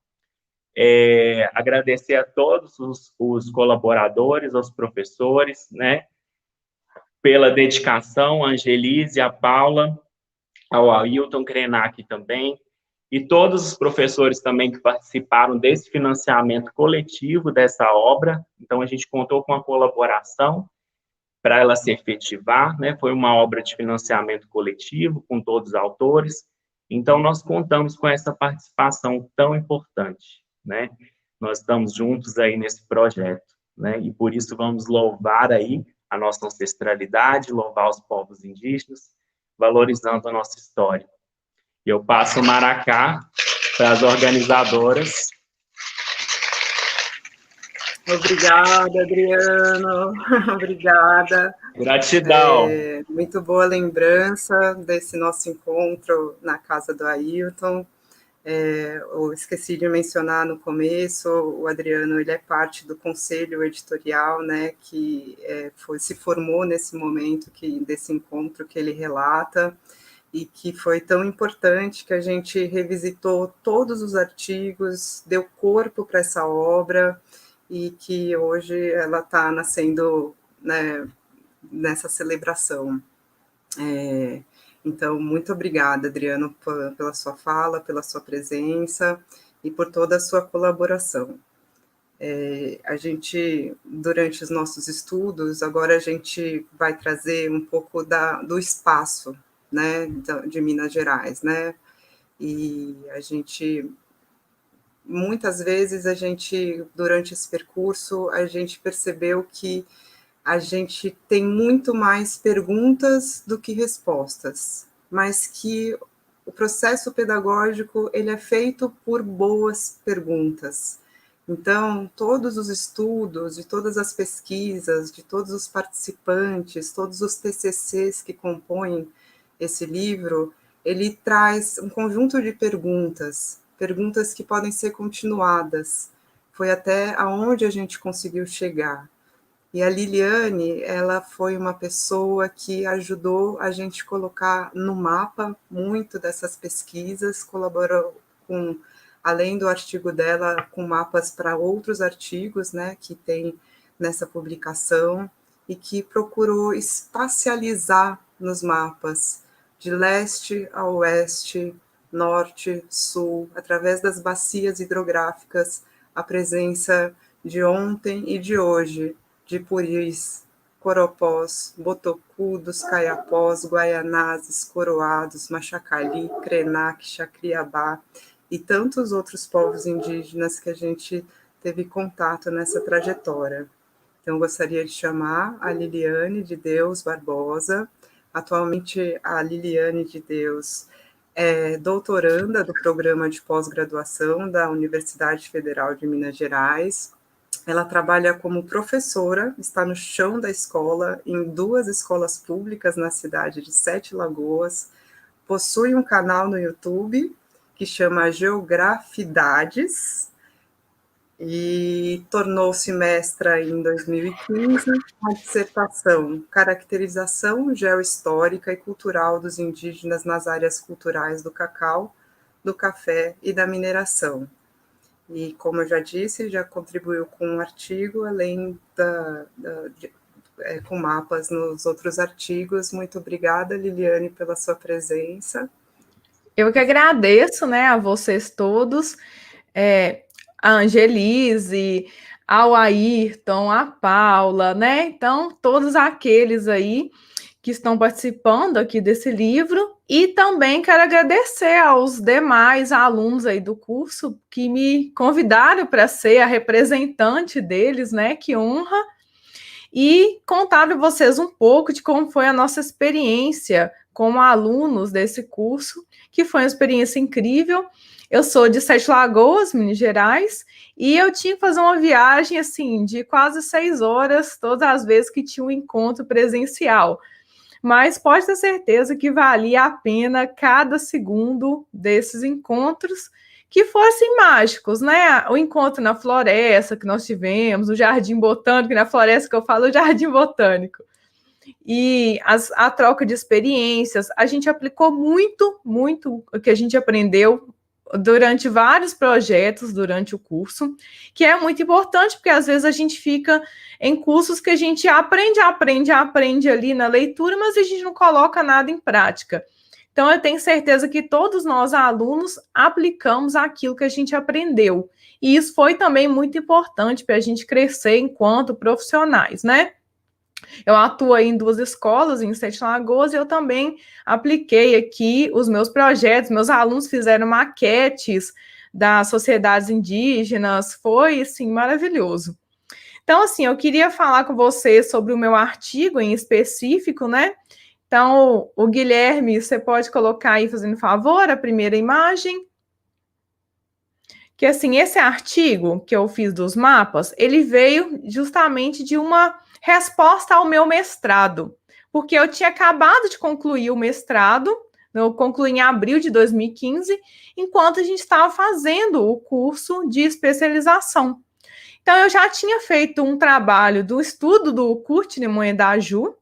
agradecer a todos os colaboradores, aos professores, né, pela dedicação, a Angelise, a Paula, ao Ailton Krenak também, e todos os professores também que participaram desse financiamento coletivo dessa obra. Então, a gente contou com a colaboração para ela se efetivar, né? Foi uma obra de financiamento coletivo, com todos os autores. Então, nós contamos com essa participação tão importante, né? Nós estamos juntos aí nesse projeto, né? E por isso vamos louvar aí a nossa ancestralidade, louvar os povos indígenas, valorizando a nossa história. Eu passo o Maracá para as organizadoras. Obrigada, Adriano. Obrigada. Gratidão. Muito boa lembrança desse nosso encontro na casa do Ailton. Eu esqueci de mencionar no começo, o Adriano ele é parte do conselho editorial, né, que se formou nesse momento desse encontro que ele relata, e que foi tão importante que a gente revisitou todos os artigos, deu corpo para essa obra, e que hoje ela está nascendo, né, nessa celebração. Então, muito obrigada, Adriano, pela sua fala, pela sua presença e por toda a sua colaboração. A gente, durante os nossos estudos, agora a gente vai trazer um pouco do espaço, né, de Minas Gerais, né, e a gente, muitas vezes, durante esse percurso, a gente percebeu que a gente tem muito mais perguntas do que respostas, mas que o processo pedagógico, ele é feito por boas perguntas. Então, todos os estudos, de todas as pesquisas, de todos os participantes, todos os TCCs que compõem esse livro, ele traz um conjunto de perguntas que podem ser continuadas. Foi até aonde a gente conseguiu chegar. E a Liliane, ela foi uma pessoa que ajudou a gente colocar no mapa muito dessas pesquisas, colaborou com, além do artigo dela, com mapas para outros artigos, né, que tem nessa publicação, e que procurou espacializar nos mapas, de leste a oeste, norte, sul, através das bacias hidrográficas, a presença de ontem e de hoje, de Puris, Coropós, Botocudos, Caiapós, Guaianazes, Coroados, Machacali, Krenak, Chacriabá e tantos outros povos indígenas que a gente teve contato nessa trajetória. Então, gostaria de chamar a Liliane de Deus Barbosa. Atualmente, a Liliane de Deus é doutoranda do programa de pós-graduação da Universidade Federal de Minas Gerais. Ela trabalha como professora, está no chão da escola, em 2 escolas públicas na cidade de Sete Lagoas, possui um canal no YouTube que chama Geografidades, e tornou-se mestra em 2015 com a dissertação Caracterização Geohistórica e Cultural dos Indígenas nas Áreas Culturais do Cacau, do Café e da Mineração. E, como eu já disse, já contribuiu com um artigo, além com mapas nos outros artigos. Muito obrigada, Liliane, pela sua presença. Eu que agradeço, né, a vocês todos, a Angelise, ao Ayrton, a Paula, né? Então, todos aqueles aí que estão participando aqui desse livro, e também quero agradecer aos demais alunos aí do curso que me convidaram para ser a representante deles, né? Que honra! E contar para vocês um pouco de como foi a nossa experiência como alunos desse curso, que foi uma experiência incrível. Eu sou de Sete Lagoas, Minas Gerais, e eu tinha que fazer uma viagem, assim, de quase 6 horas, todas as vezes que tinha um encontro presencial. Mas pode ter certeza que valia a pena cada segundo desses encontros, que fossem mágicos, né? O encontro na floresta que nós tivemos, o Jardim Botânico, na floresta que eu falo, o Jardim Botânico. E a troca de experiências, a gente aplicou muito o que a gente aprendeu durante vários projetos durante o curso, que é muito importante, porque às vezes a gente fica em cursos que a gente aprende ali na leitura, mas a gente não coloca nada em prática. Então, eu tenho certeza que todos nós, alunos, aplicamos aquilo que a gente aprendeu. E isso foi também muito importante para a gente crescer enquanto profissionais, né? Eu atuo aí em 2 escolas, em Sete Lagoas, e eu também apliquei aqui os meus projetos. Meus alunos fizeram maquetes das sociedades indígenas, foi, assim, maravilhoso. Então, assim, eu queria falar com vocês sobre o meu artigo em específico, né? Então, o Guilherme, você pode colocar aí, fazendo favor, a primeira imagem. Que, assim, esse artigo que eu fiz dos mapas, ele veio justamente de uma resposta ao meu mestrado, porque eu tinha acabado de concluir o mestrado, eu concluí em abril de 2015, enquanto a gente estava fazendo o curso de especialização. Então, eu já tinha feito um trabalho do estudo do Curtinemoedaju,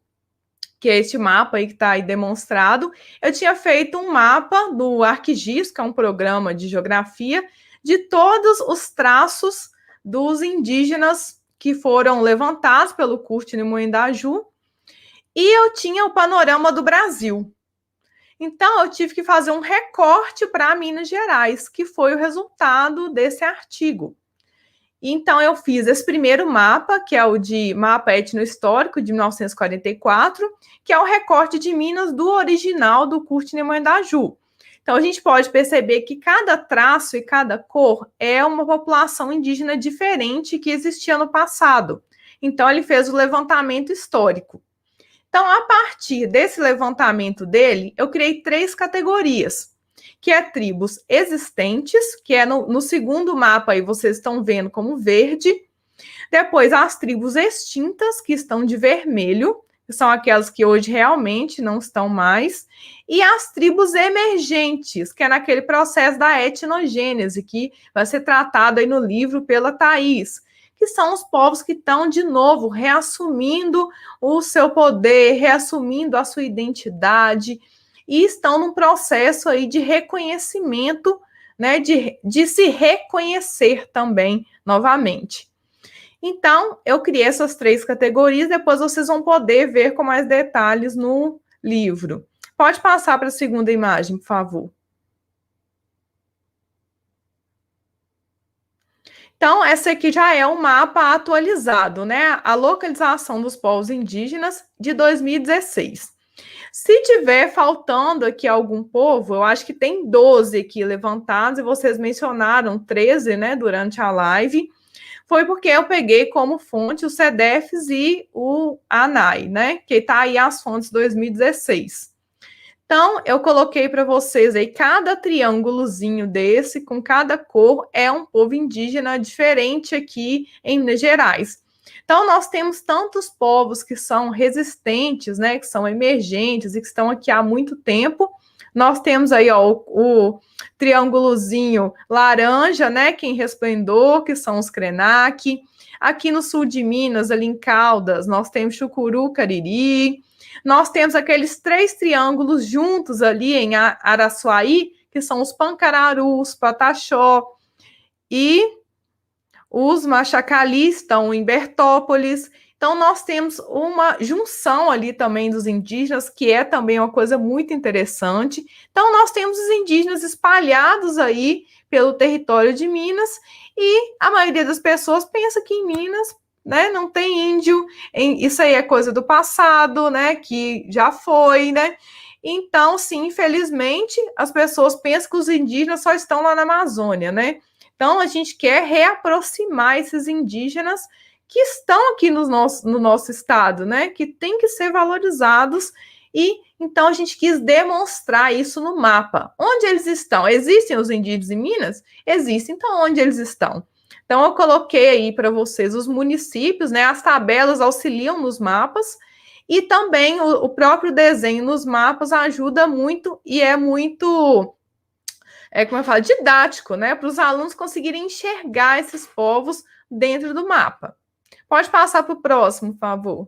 que é este mapa aí que está aí demonstrado. Eu tinha feito um mapa do ArcGIS, que é um programa de geografia, de todos os traços dos indígenas que foram levantados pelo Curti-Moendaju, e eu tinha o panorama do Brasil. Então, eu tive que fazer um recorte para Minas Gerais, que foi o resultado desse artigo. Então, eu fiz esse primeiro mapa, que é o de mapa etnohistórico de 1944, que é o recorte de Minas do original do Curti-Moendaju. Então, a gente pode perceber que cada traço e cada cor é uma população indígena diferente que existia no passado. Então, ele fez o levantamento histórico. Então, a partir desse levantamento dele, eu criei 3 categorias, que é tribos existentes, que é no segundo mapa aí vocês estão vendo como verde. Depois, as tribos extintas, que estão de vermelho, que são aquelas que hoje realmente não estão mais. E as tribos emergentes, que é naquele processo da etnogênese, que vai ser tratado aí no livro pela Thaís, que são os povos que estão, de novo, reassumindo o seu poder, reassumindo a sua identidade, e estão num processo aí de reconhecimento, né, de se reconhecer também novamente. Então, eu criei essas 3 categorias, depois vocês vão poder ver com mais detalhes no livro. Pode passar para a segunda imagem, por favor. Então, essa aqui já é um mapa atualizado, né? A localização dos povos indígenas de 2016. Se tiver faltando aqui algum povo, eu acho que tem 12 aqui levantados, e vocês mencionaram 13, né, durante a live, foi porque eu peguei como fonte o CEDEFES e o ANAI, né, que tá aí as fontes 2016. Então, eu coloquei para vocês aí, cada triângulozinho desse, com cada cor, é um povo indígena diferente aqui em Minas Gerais. Então, nós temos tantos povos que são resistentes, né, que são emergentes e que estão aqui há muito tempo. Nós temos aí, ó, o triângulozinho laranja, né, que em Resplendor, que são os Krenak. Aqui no sul de Minas, ali em Caldas, nós temos Chucuru, Cariri. Nós temos aqueles 3 triângulos juntos ali em Araçuaí, que são os Pancararus, Pataxó, e os Machacali estão em Bertópolis. Então, nós temos uma junção ali também dos indígenas, que é também uma coisa muito interessante. Então, nós temos os indígenas espalhados aí pelo território de Minas, e a maioria das pessoas pensa que em Minas, né, não tem índio, isso aí é coisa do passado, né, que já foi, né. Então, sim, infelizmente, as pessoas pensam que os indígenas só estão lá na Amazônia, né. Então, a gente quer reaproximar esses indígenas que estão aqui no nosso estado, né? Que tem que ser valorizados, e então a gente quis demonstrar isso no mapa. Onde eles estão? Existem os indígenas em Minas? Existem, então onde eles estão? Então, eu coloquei aí para vocês os municípios, né? As tabelas auxiliam nos mapas, e também o próprio desenho nos mapas ajuda muito, e é muito... como eu falo, didático, né? Para os alunos conseguirem enxergar esses povos dentro do mapa. Pode passar para o próximo, por favor.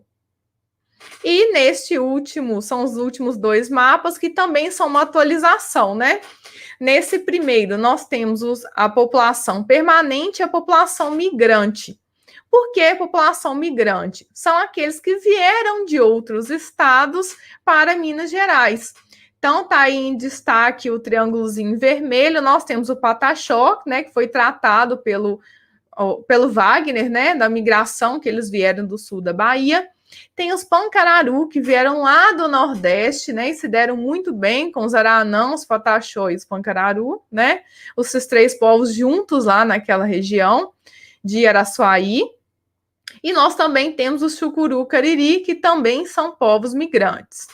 E neste último, são os últimos 2 mapas, que também são uma atualização, né? Nesse primeiro, nós temos a população permanente e a população migrante. Por que população migrante? São aqueles que vieram de outros estados para Minas Gerais. Então, está aí em destaque o triângulozinho vermelho. Nós temos o Pataxó, né, que foi tratado pelo Wagner, né, da migração, que eles vieram do sul da Bahia. Tem os Pancararu, que vieram lá do Nordeste, né, e se deram muito bem com os Aranãos, os Pataxó e os Pancararu, né, esses 3 povos juntos lá naquela região de Araçuaí. E nós também temos os Chucuru, Cariri, que também são povos migrantes.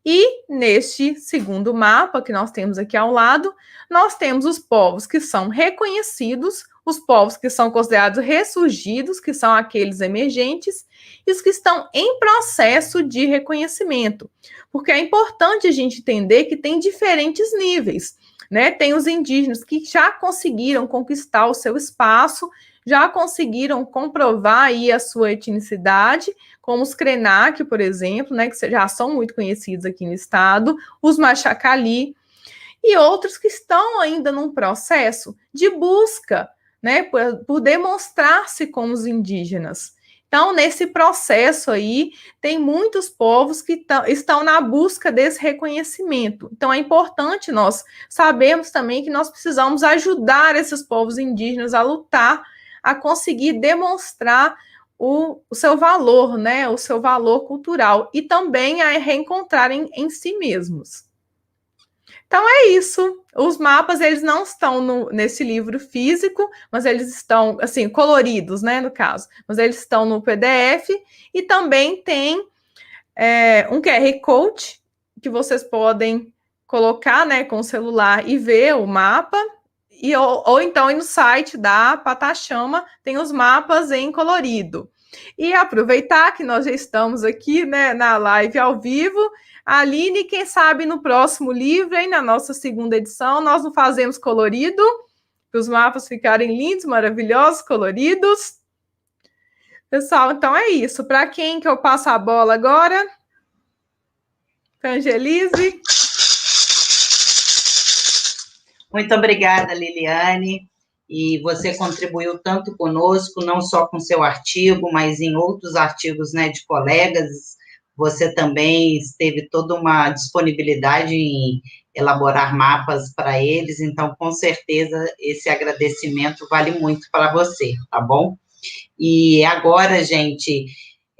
E neste segundo mapa, que nós temos aqui ao lado, nós temos os povos que são reconhecidos, os povos que são considerados ressurgidos, que são aqueles emergentes, e os que estão em processo de reconhecimento. Porque é importante a gente entender que tem diferentes níveis, né? Tem os indígenas que já conseguiram conquistar o seu espaço, já conseguiram comprovar aí a sua etnicidade, como os Krenak, por exemplo, né, que já são muito conhecidos aqui no estado, os Machacali, e outros que estão ainda num processo de busca, né, por demonstrar-se como os indígenas. Então, nesse processo aí, tem muitos povos que estão na busca desse reconhecimento. Então, é importante nós sabermos também que nós precisamos ajudar esses povos indígenas a lutar, a conseguir demonstrar o seu valor, né, o seu valor cultural, e também a reencontrarem em si mesmos. Então é isso. Os mapas, eles não estão nesse livro físico, mas eles estão, assim, coloridos, né, no caso. Mas eles estão no PDF e também tem um QR Code que vocês podem colocar, né, com o celular e ver o mapa. Ou então ir no site da Pataxama, tem os mapas em colorido. E aproveitar que nós já estamos aqui, né, na live ao vivo, Aline, quem sabe no próximo livro, hein, na nossa segunda edição, nós não fazemos colorido, para os mapas ficarem lindos, maravilhosos, coloridos. Pessoal, então é isso. Para quem que eu passo a bola agora? Para Angelise. Muito obrigada, Liliane. E você contribuiu tanto conosco, não só com seu artigo, mas em outros artigos, né, de colegas. Você também teve toda uma disponibilidade em elaborar mapas para eles, então, com certeza, esse agradecimento vale muito para você, tá bom? E agora, gente,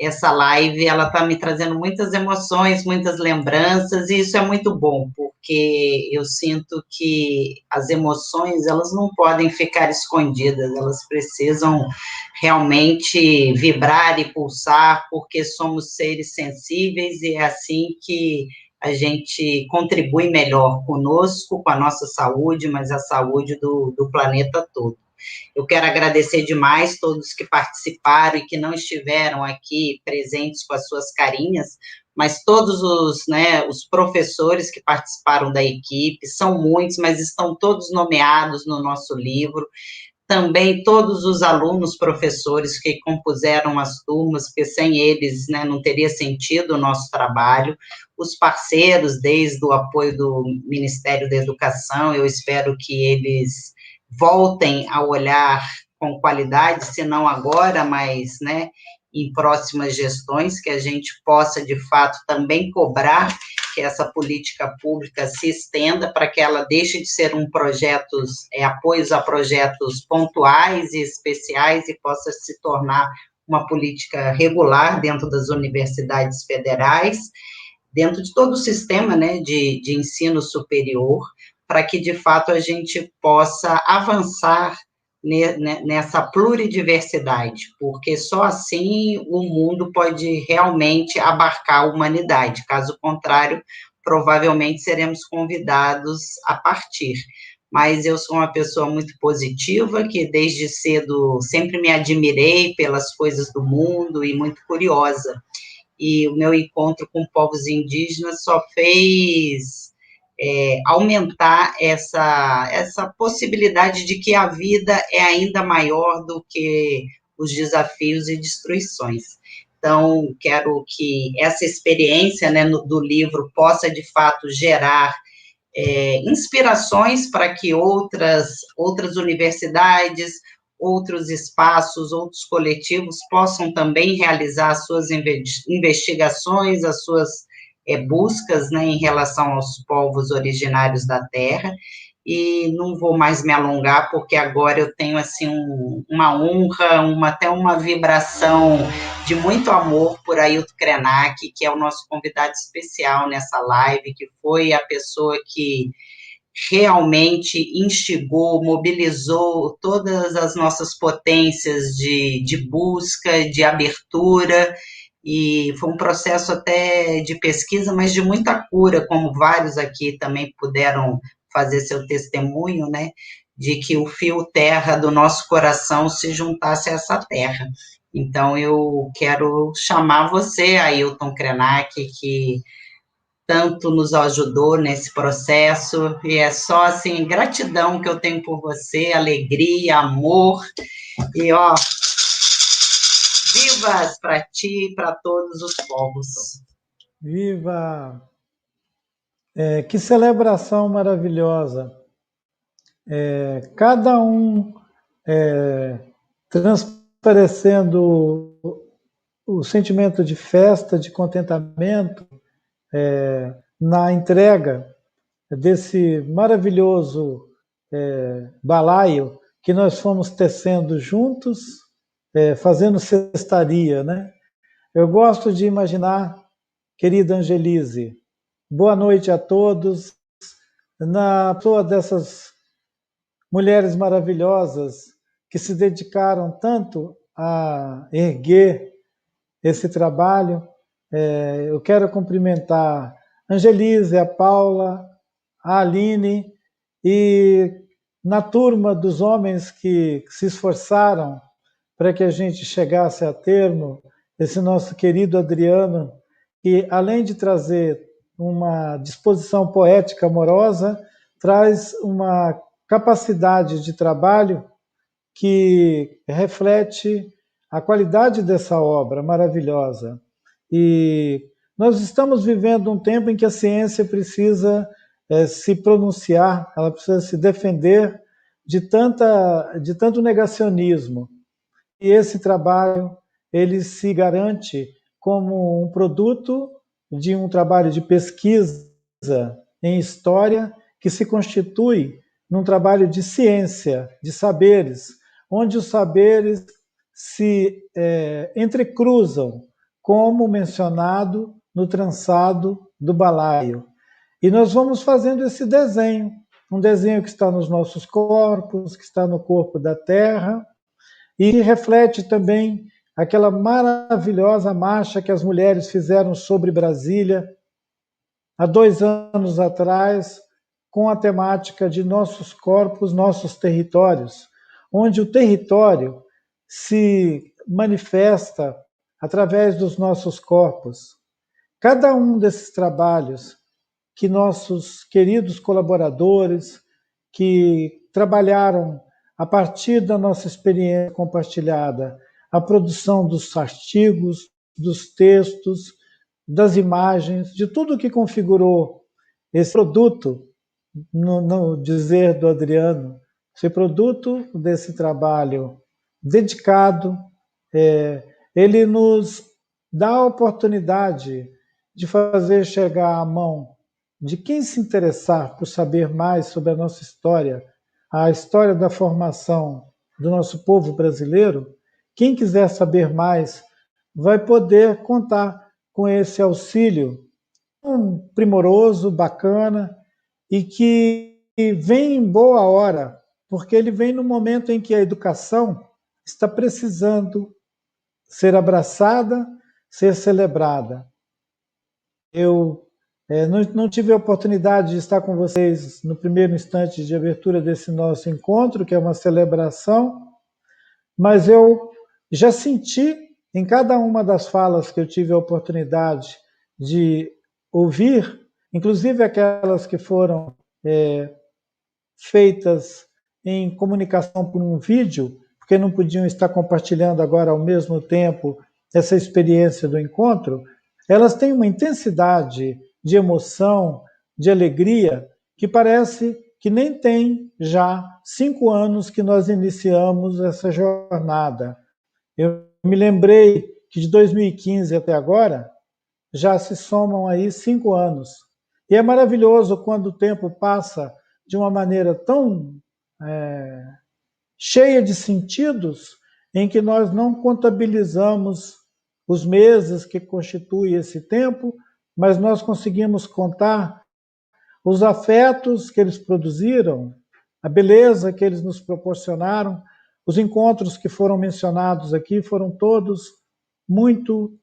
essa live, ela está me trazendo muitas emoções, muitas lembranças, e isso é muito bom, porque eu sinto que as emoções, elas não podem ficar escondidas, elas precisam realmente vibrar e pulsar, porque somos seres sensíveis, e é assim que a gente contribui melhor conosco, com a nossa saúde, mas a saúde do planeta todo. Eu quero agradecer demais todos que participaram e que não estiveram aqui presentes com as suas carinhas, mas todos os professores que participaram da equipe, são muitos, mas estão todos nomeados no nosso livro, também todos os alunos, professores que compuseram as turmas, porque sem eles, né, não teria sentido o nosso trabalho, os parceiros, desde o apoio do Ministério da Educação, eu espero que eles voltem a olhar com qualidade, se não agora, mas, né, em próximas gestões, que a gente possa, de fato, também cobrar que essa política pública se estenda para que ela deixe de ser apoios a projetos pontuais e especiais e possa se tornar uma política regular dentro das universidades federais, dentro de todo o sistema, né, de ensino superior, para que, de fato, a gente possa avançar nessa pluridiversidade, porque só assim o mundo pode realmente abarcar a humanidade, caso contrário, provavelmente seremos convidados a partir. Mas eu sou uma pessoa muito positiva, que desde cedo sempre me admirei pelas coisas do mundo e muito curiosa, e o meu encontro com povos indígenas só fez aumentar essa possibilidade de que a vida é ainda maior do que os desafios e destruições. Então, quero que essa experiência, né, do livro possa, de fato, gerar inspirações para que outras universidades, outros espaços, outros coletivos possam também realizar as suas investigações, as suas buscas, né, em relação aos povos originários da terra, e não vou mais me alongar, porque agora eu tenho, assim, uma honra, até uma vibração de muito amor por Ailton Krenak, que é o nosso convidado especial nessa live, que foi a pessoa que realmente instigou, mobilizou todas as nossas potências de busca, de abertura, e foi um processo até de pesquisa, mas de muita cura, como vários aqui também puderam fazer seu testemunho, né, de que o fio terra do nosso coração se juntasse a essa terra. Então, eu quero chamar você, Ailton Krenak, que tanto nos ajudou nesse processo, e é só, assim, gratidão que eu tenho por você, alegria, amor, e, ó, vivas para ti e para todos os povos. Viva! Que celebração maravilhosa! Cada um transparecendo o sentimento de festa, de contentamento na entrega desse maravilhoso balaio que nós fomos tecendo juntos, fazendo cestaria, né? Eu gosto de imaginar, querida Angelise, boa noite a todos, na pessoa dessas mulheres maravilhosas que se dedicaram tanto a erguer esse trabalho. Eu quero cumprimentar a Angelise, a Paula, a Aline e na turma dos homens que se esforçaram para que a gente chegasse a termo, esse nosso querido Adriano, que além de trazer uma disposição poética amorosa, traz uma capacidade de trabalho que reflete a qualidade dessa obra maravilhosa. E nós estamos vivendo um tempo em que a ciência precisa se pronunciar, ela precisa se defender de tanto negacionismo. E esse trabalho ele se garante como um produto de um trabalho de pesquisa em história que se constitui num trabalho de ciência, de saberes, onde os saberes se entrecruzam, como mencionado no trançado do balaio. E nós vamos fazendo esse desenho, um desenho que está nos nossos corpos, que está no corpo da Terra, e que reflete também aquela maravilhosa marcha que as mulheres fizeram sobre Brasília há 2 anos atrás, com a temática de nossos corpos, nossos territórios, onde o território se manifesta através dos nossos corpos. Cada um desses trabalhos que nossos queridos colaboradores, que trabalharam a partir da nossa experiência compartilhada, a produção dos artigos, dos textos, das imagens, de tudo que configurou esse produto, no dizer do Adriano, esse produto desse trabalho dedicado, ele nos dá a oportunidade de fazer chegar à mão de quem se interessar por saber mais sobre a nossa história, a história da formação do nosso povo brasileiro. Quem quiser saber mais vai poder contar com esse auxílio primoroso, bacana, e que vem em boa hora, porque ele vem no momento em que a educação está precisando ser abraçada, ser celebrada. Eu não tive a oportunidade de estar com vocês no primeiro instante de abertura desse nosso encontro, que é uma celebração, mas eu já senti em cada uma das falas que eu tive a oportunidade de ouvir, inclusive aquelas que foram feitas em comunicação por um vídeo, porque não podiam estar compartilhando agora ao mesmo tempo essa experiência do encontro, elas têm uma intensidade de emoção, de alegria, que parece que nem tem já 5 anos que nós iniciamos essa jornada. Eu me lembrei que de 2015 até agora já se somam aí 5 anos. E é maravilhoso quando o tempo passa de uma maneira tão cheia de sentidos, em que nós não contabilizamos os meses que constituem esse tempo, mas nós conseguimos contar os afetos que eles produziram, a beleza que eles nos proporcionaram. Os encontros que foram mencionados aqui foram todos muito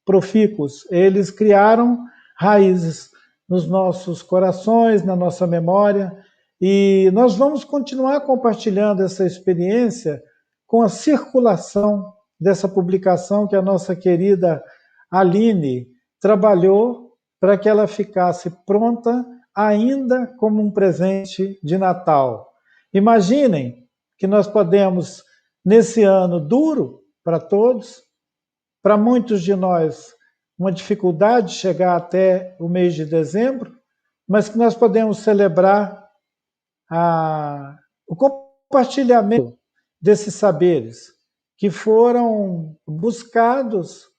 profícuos. Eles criaram raízes nos nossos corações, na nossa memória, e nós vamos continuar compartilhando essa experiência com a circulação dessa publicação que a nossa querida Aline trabalhou para que ela ficasse pronta ainda como um presente de Natal. Imaginem que nós podemos, nesse ano duro para todos, para muitos de nós, uma dificuldade de chegar até o mês de dezembro, mas que nós podemos celebrar o compartilhamento desses saberes que foram buscados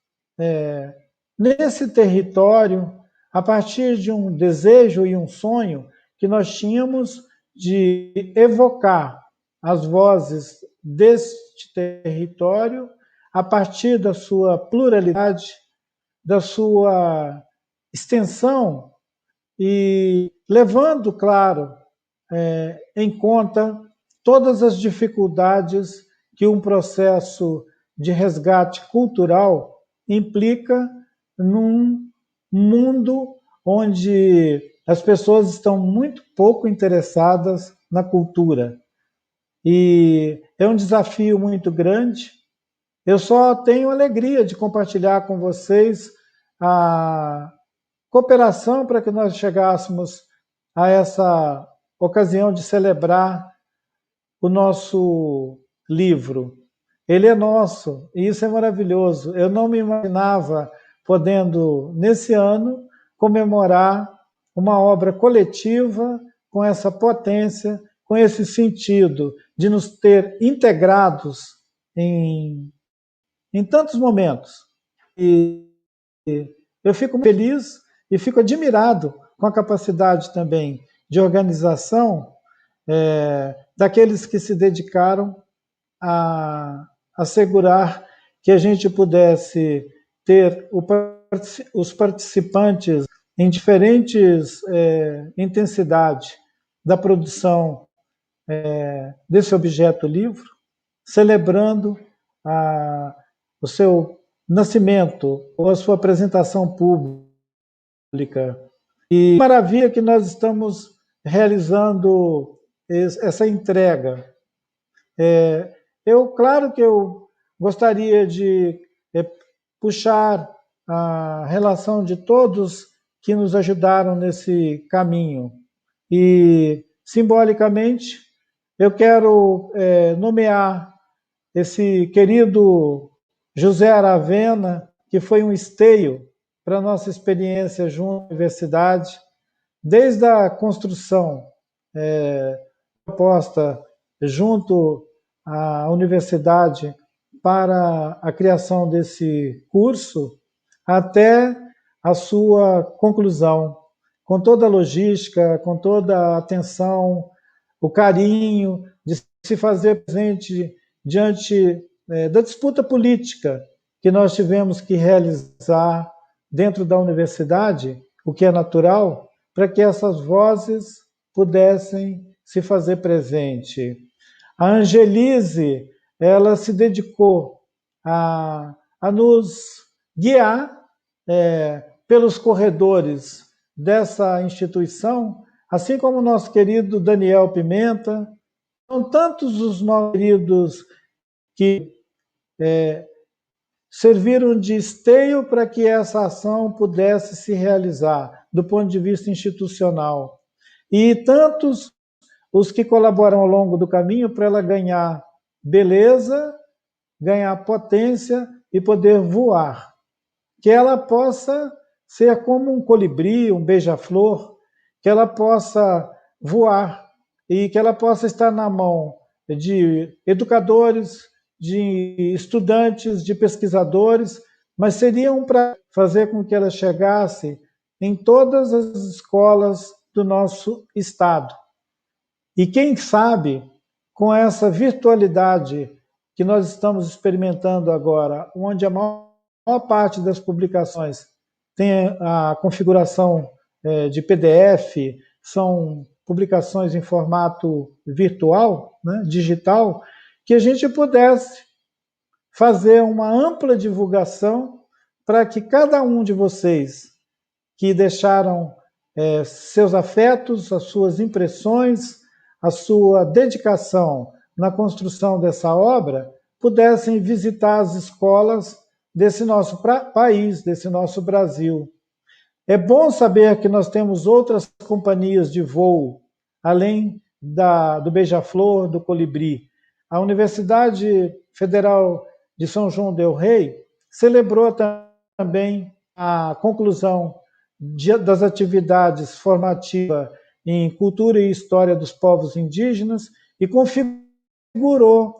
nesse território a partir de um desejo e um sonho que nós tínhamos de evocar as vozes deste território a partir da sua pluralidade, da sua extensão e levando, claro, em conta todas as dificuldades que um processo de resgate cultural implica num mundo onde as pessoas estão muito pouco interessadas na cultura. E é um desafio muito grande. Eu só tenho alegria de compartilhar com vocês a cooperação para que nós chegássemos a essa ocasião de celebrar o nosso livro. Ele é nosso, e isso é maravilhoso. Eu não me imaginava podendo, nesse ano, comemorar uma obra coletiva com essa potência, com esse sentido de nos ter integrados em tantos momentos. E eu fico feliz e fico admirado com a capacidade também de organização daqueles que se dedicaram a assegurar que a gente pudesse ter os participantes em diferentes intensidades da produção desse objeto livro, celebrando o seu nascimento ou a sua apresentação pública. E maravilha que nós estamos realizando essa entrega. Claro que eu gostaria de puxar a relação de todos que nos ajudaram nesse caminho. E, simbolicamente, eu quero nomear esse querido José Aravena, que foi um esteio para a nossa experiência junto à universidade, desde a construção proposta junto à universidade para a criação desse curso, até a sua conclusão, com toda a logística, com toda a atenção, o carinho de se fazer presente diante da disputa política que nós tivemos que realizar dentro da universidade, o que é natural, para que essas vozes pudessem se fazer presente. A Angelise, ela se dedicou a nos guiar pelos corredores dessa instituição, assim como o nosso querido Daniel Pimenta. São tantos os nossos queridos que serviram de esteio para que essa ação pudesse se realizar do ponto de vista institucional. E tantos os que colaboram ao longo do caminho para ela ganhar beleza, ganhar potência e poder voar. Que ela possa ser como um colibri, um beija-flor, que ela possa voar e que ela possa estar na mão de educadores, de estudantes, de pesquisadores, mas seriam para fazer com que ela chegasse em todas as escolas do nosso estado. E quem sabe, com essa virtualidade que nós estamos experimentando agora, onde a maior parte das publicações tem a configuração de PDF, são publicações em formato virtual, né, digital, que a gente pudesse fazer uma ampla divulgação para que cada um de vocês que deixaram seus afetos, as suas impressões, a sua dedicação na construção dessa obra, pudessem visitar as escolas desse nosso país, desse nosso Brasil. É bom saber que nós temos outras companhias de voo, além do Beija-Flor, do Colibri. A Universidade Federal de São João del Rei celebrou também a conclusão das atividades formativas em Cultura e História dos Povos Indígenas e configurou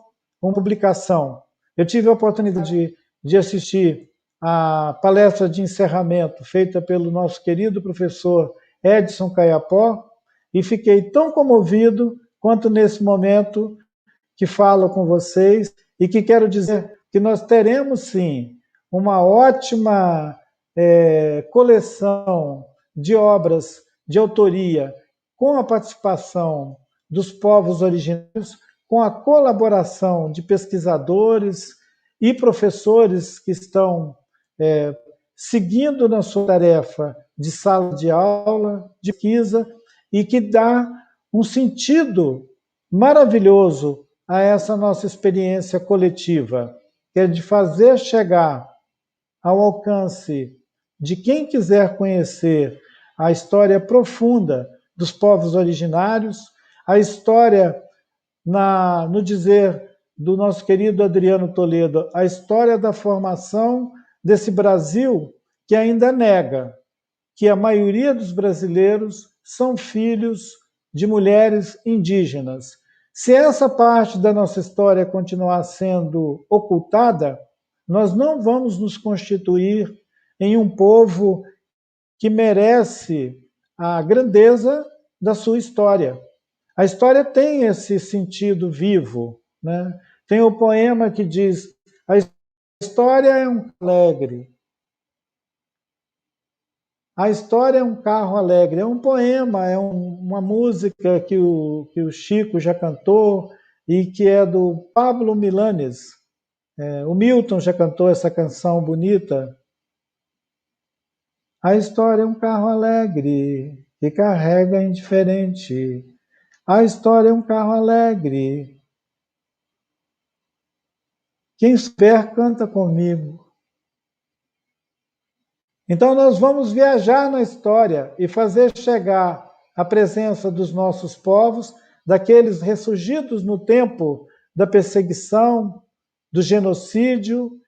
uma publicação. Eu tive a oportunidade de assistir a palestra de encerramento feita pelo nosso querido professor Edson Caiapó e fiquei tão comovido quanto nesse momento que falo com vocês e que quero dizer que nós teremos, sim, uma ótima coleção de obras de autoria com a participação dos povos originários, com a colaboração de pesquisadores e professores que estão seguindo na sua tarefa de sala de aula, de pesquisa, e que dá um sentido maravilhoso a essa nossa experiência coletiva, que é de fazer chegar ao alcance de quem quiser conhecer a história profunda dos povos originários, a história, no dizer do nosso querido Adriano Toledo, a história da formação desse Brasil que ainda nega que a maioria dos brasileiros são filhos de mulheres indígenas. Se essa parte da nossa história continuar sendo ocultada, nós não vamos nos constituir em um povo que merece a grandeza da sua história. A história tem esse sentido vivo, né? Tem o poema que diz: a história é um alegre. A história é um carro alegre. É um poema, é uma música que o Chico já cantou e que é do Pablo Milanés. O Milton já cantou essa canção bonita. A história é um carro alegre que carrega indiferente. A história é um carro alegre. Quem souber, canta comigo. Então, nós vamos viajar na história e fazer chegar a presença dos nossos povos, daqueles ressurgidos no tempo da perseguição, do genocídio,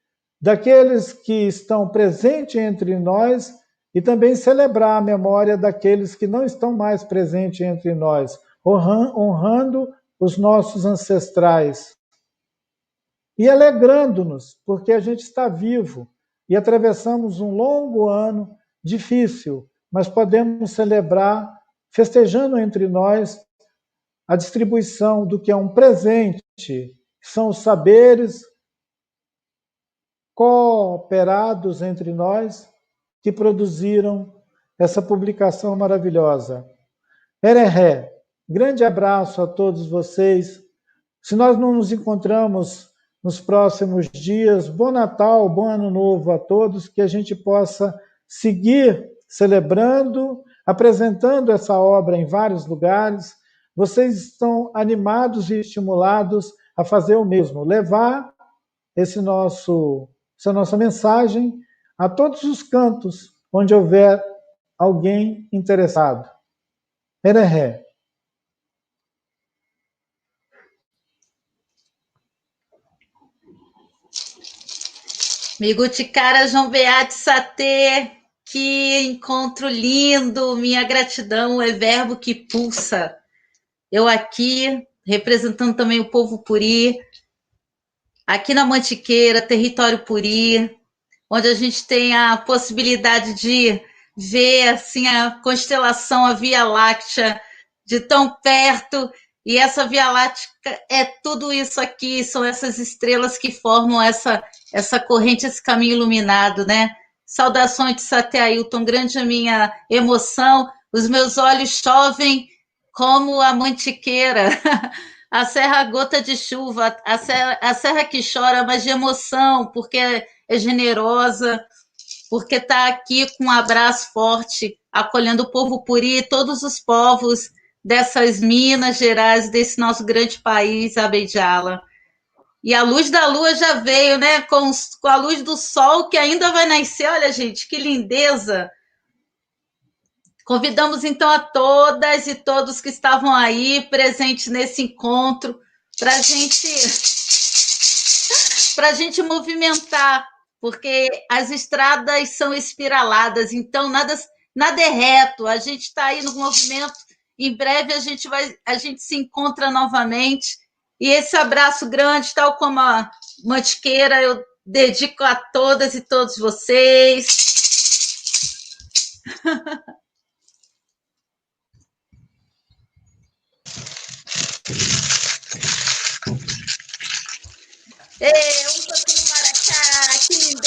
daqueles que estão presentes entre nós e também celebrar a memória daqueles que não estão mais presentes entre nós, honrando os nossos ancestrais. E alegrando-nos, porque a gente está vivo e atravessamos um longo ano difícil, mas podemos celebrar, festejando entre nós, a distribuição do que é um presente, que são os saberes cooperados entre nós, que produziram essa publicação maravilhosa. Ereré, grande abraço a todos vocês. Se nós não nos encontramos nos próximos dias, bom Natal, bom Ano Novo a todos, que a gente possa seguir celebrando, apresentando essa obra em vários lugares. Vocês estão animados e estimulados a fazer o mesmo, levar essa nossa mensagem a todos os cantos onde houver alguém interessado. Ereré. Miguticara João Beate Satê, que encontro lindo, minha gratidão é verbo que pulsa. Eu aqui, representando também o povo Puri, aqui na Mantiqueira, território Puri, onde a gente tem a possibilidade de ver assim, a constelação, a Via Láctea, de tão perto, e essa Via Láctea é tudo isso aqui, são essas estrelas que formam essa corrente, esse caminho iluminado, né? Saudações de Satê Ailton, grande a minha emoção, os meus olhos chovem como a Mantiqueira, a serra gota de chuva, a serra que chora, mas de emoção, porque é generosa, porque está aqui com um abraço forte, acolhendo o povo Puri, todos os povos dessas Minas Gerais, desse nosso grande país, Abidjala. E a luz da lua já veio, né? Com a luz do sol que ainda vai nascer. Olha, gente, que lindeza! Convidamos, então, a todas e todos que estavam aí presentes nesse encontro para a gente movimentar, porque as estradas são espiraladas, então nada é reto. A gente está aí no movimento. Em breve a gente se encontra novamente E esse abraço grande, tal como a Mantiqueira, eu dedico a todas e todos vocês. Um pouquinho maracá, que lindo!